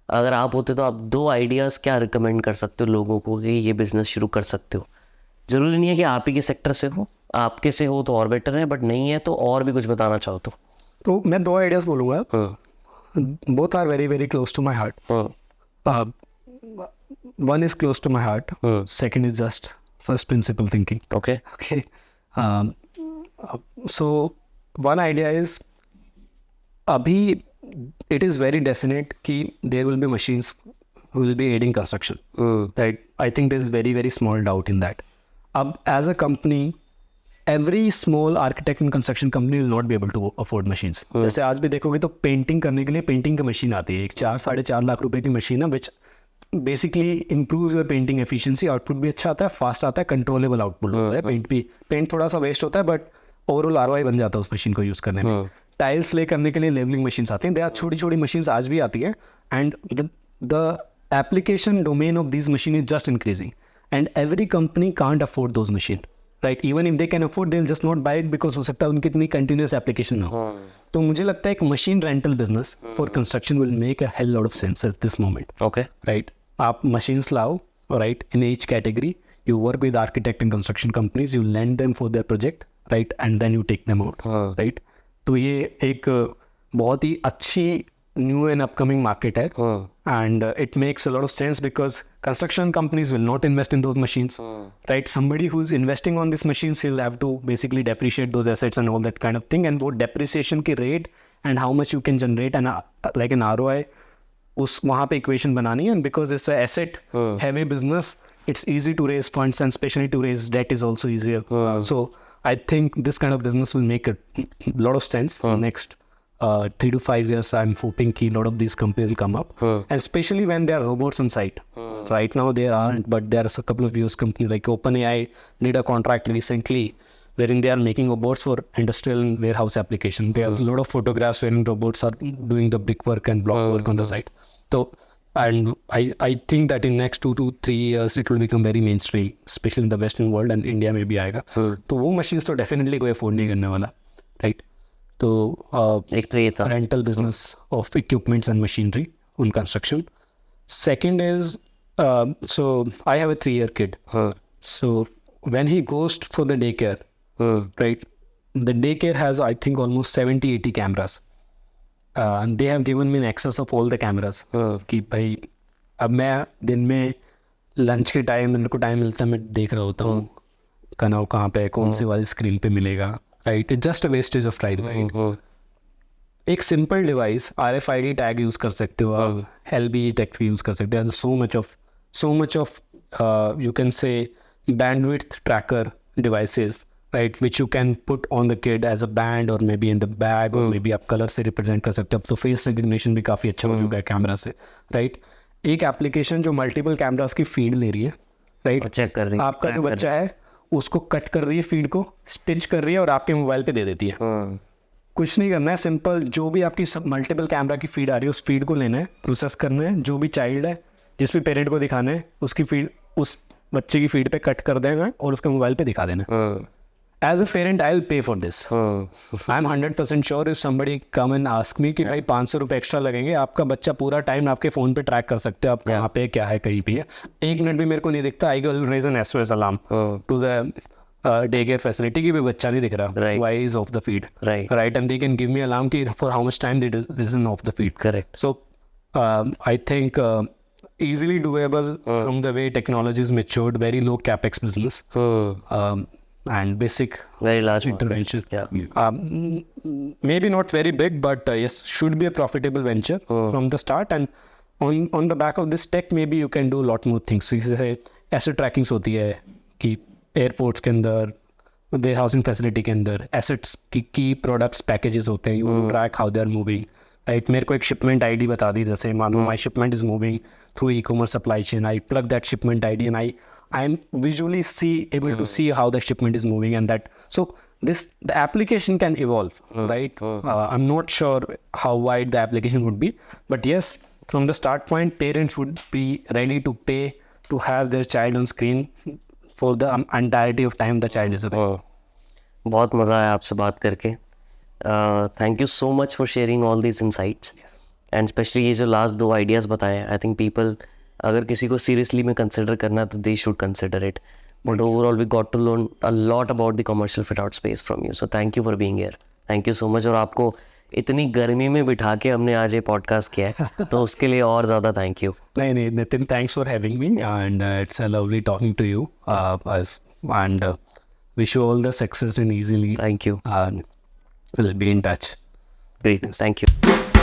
अगर आप होते तो आप 2 आइडियाज़ क्या रिकमेंड कर सकते हो लोगों को कि ये बिज़नेस शुरू कर सकते हो? ज़रूरी नहीं है कि आप ही के सेक्टर से हो, आपके से हो तो और बेटर है, बट नहीं है तो और भी कुछ बताना चाहो तो मैं 2 आइडियाज़ बोलूँगा. Both are very very close to my heart. One is close to my heart. Second is just first principle thinking. Okay. Okay. So one idea is, abhi it is very definite कि there will be machines who will be aiding construction. Right? I think there is very very small doubt in that. अब as a company, every small architect and construction company will not be able to afford machines. जैसे आज भी देखोगे तो painting करने के लिए painting की मशीन आती है, एक 4-4.5 लाख रुपए की मशीन है, which basically improve your painting efficiency. Output भी अच्छा आता है, फास्ट आता है, कंट्रोलेबल आउटपुट होता है. पेंट थोड़ा सा वेस्ट होता है बट ओवरऑल ROI बन जाता है उस मशीन को यूज़ करने में. टाइल्स ले करने के लिए लेवलिंग मशीन्स आती हैं. दे आर छोटी छोटी मशीन्स आज भी आती हैं, and the application domain of this machine is just increasing, and every company can't afford those machine. Right, even if they can afford they will just not buy it, because हो सकता है उनकी इतनी continuous application ना हो. तो मुझे लगता है एक machine rental business for construction will make a hell lot of sense at this moment. Okay. Right, आप मशीन्स लाओ, right, in each category you work with architect and construction companies, you lend them for their project, right, and then you take them out. Right, तो ये एक बहुत ही अच्छी new and upcoming market है, and it makes a lot of sense because construction companies will not invest in those machines. Right, somebody who is investing on these machines, he'll have to basically depreciate those assets and all that kind of thing, and वो depreciation की rate and how much you can generate and like an ROI, उस वहाँ पे equation बनानी है. And because it's a asset heavy business, it's easy to raise funds, and especially to raise debt is also easier. So I think this kind of business will make a lot of sense. Next 3 to 5 years, I'm hoping a lot of these companies will come up, and especially when there are robots on site. Right now there aren't, but there are a couple of US companies like OpenAI did a contract recently wherein they are making robots for industrial and warehouse application. There's a lot of photographs wherein robots are doing the brickwork and block work on the site. So and I think that in next 2 to 3 years it will become very mainstream, especially in the Western world, and India में भी आएगा. तो वो machines तो definitely कोई afford नहीं करने वाला. Right, तो एक तो ये था rental business of equipments and machinery on construction. Second is so I have a 3-year kid. So when he goes for the daycare, right, the daycare has I think almost 70-80 cameras. And they have given me an access of all the cameras. कि भाई अब मैं दिन में lunch के time मेरे को time मिलता है, मैं देख रहा होता हूँ कनाव कहाँ पे कौन सी वाली स्क्रीन पे मिलेगा. Right, it's just a wastage of time. Right, एक simple device RFID tag use कर सकते हो आप, LBE टैग यूज़ कर सकते हो. सो much of you can say bandwidth tracker devices, right, which you can put on the kid as a band or maybe in the bag, or maybe आप colour से represent कर सकते हो. अब तो फेस रिकग्निशन भी काफ़ी अच्छा हो चुका है कैमरा से. राइट, एक एप्लीकेशन जो मल्टीपल कैमरास की फीड ले रही है, राइट, चेक कर रही है, आपका जो बच्चा है उसको कट कर रही है, फीड को स्टिच कर रही है और आपके मोबाइल पे दे देती है. कुछ नहीं करना है, सिंपल जो भी आपकी मल्टीपल कैमरा की फीड आ रही है उस फीड को लेना है, प्रोसेस करना है, जो भी चाइल्ड है जिस भी पेरेंट को दिखाना है उसकी फीड उस बच्चे की फीड पे कट कर देना और उसके मोबाइल पे दिखा देना. As a parent, I'll pay for this. I'm 100% sure if somebody come and ask me कि भाई 500 रुपये एक्स्ट्रा लगेंगे, आपका बच्चा पूरा टाइम आपके फ़ोन पे ट्रैक कर सकते हो आप कहाँ पे क्या है कहीं पे है. 1 मिनट भी मेरे को नहीं दिखता, I will raise an SOS alarm to the daycare facility कि भाई बच्चा नहीं दिख रहा, why is off the feed, right, and they can give me alarm कि for how much time they isn't off the feed. Correct. So I think easily doable from the way technology is matured, very low capex business. And basic very large intervention. Yeah. Maybe not very big, but yes, should be a profitable venture from the start. And on the back of this tech, maybe you can do a lot more things. जैसे asset tracking होती है कि airports के अंदर, warehousing facility के अंदर assets की key products packages होते हैं. You track how they are moving. Right, मेरे को एक शिपमेंट आईडी बता दी, जैसे मान लो my shipment is moving through e-commerce supply chain, I plug that shipment ID and I am visually able to see how the shipment is moving, and that so the application can evolve, right? I'm not sure how wide the application would be, but yes, from the start point, parents would be ready to pay to have their child on screen for the entirety of time the child is there. बहुत मज़ा आया आपसे बात करके. Thank you so much for sharing all these insights, and specially ये जो last 2 ideas बताए, I think people अगर किसी को सीरियसली में कंसिडर करना तो they should consider it. But overall we got to learn a lot about the commercial fit out space from you. So thank you for being here. Thank you so much. और आपको इतनी गर्मी में बिठा के हमने आज ये पॉडकास्ट किया है तो उसके लिए और ज़्यादा थैंक यू. नहीं Nitin, thanks for having me, and it's a lovely talking to you, and wish you all the success in Easy Leads. Thank you. And we'll be in touch. Great. Thank you.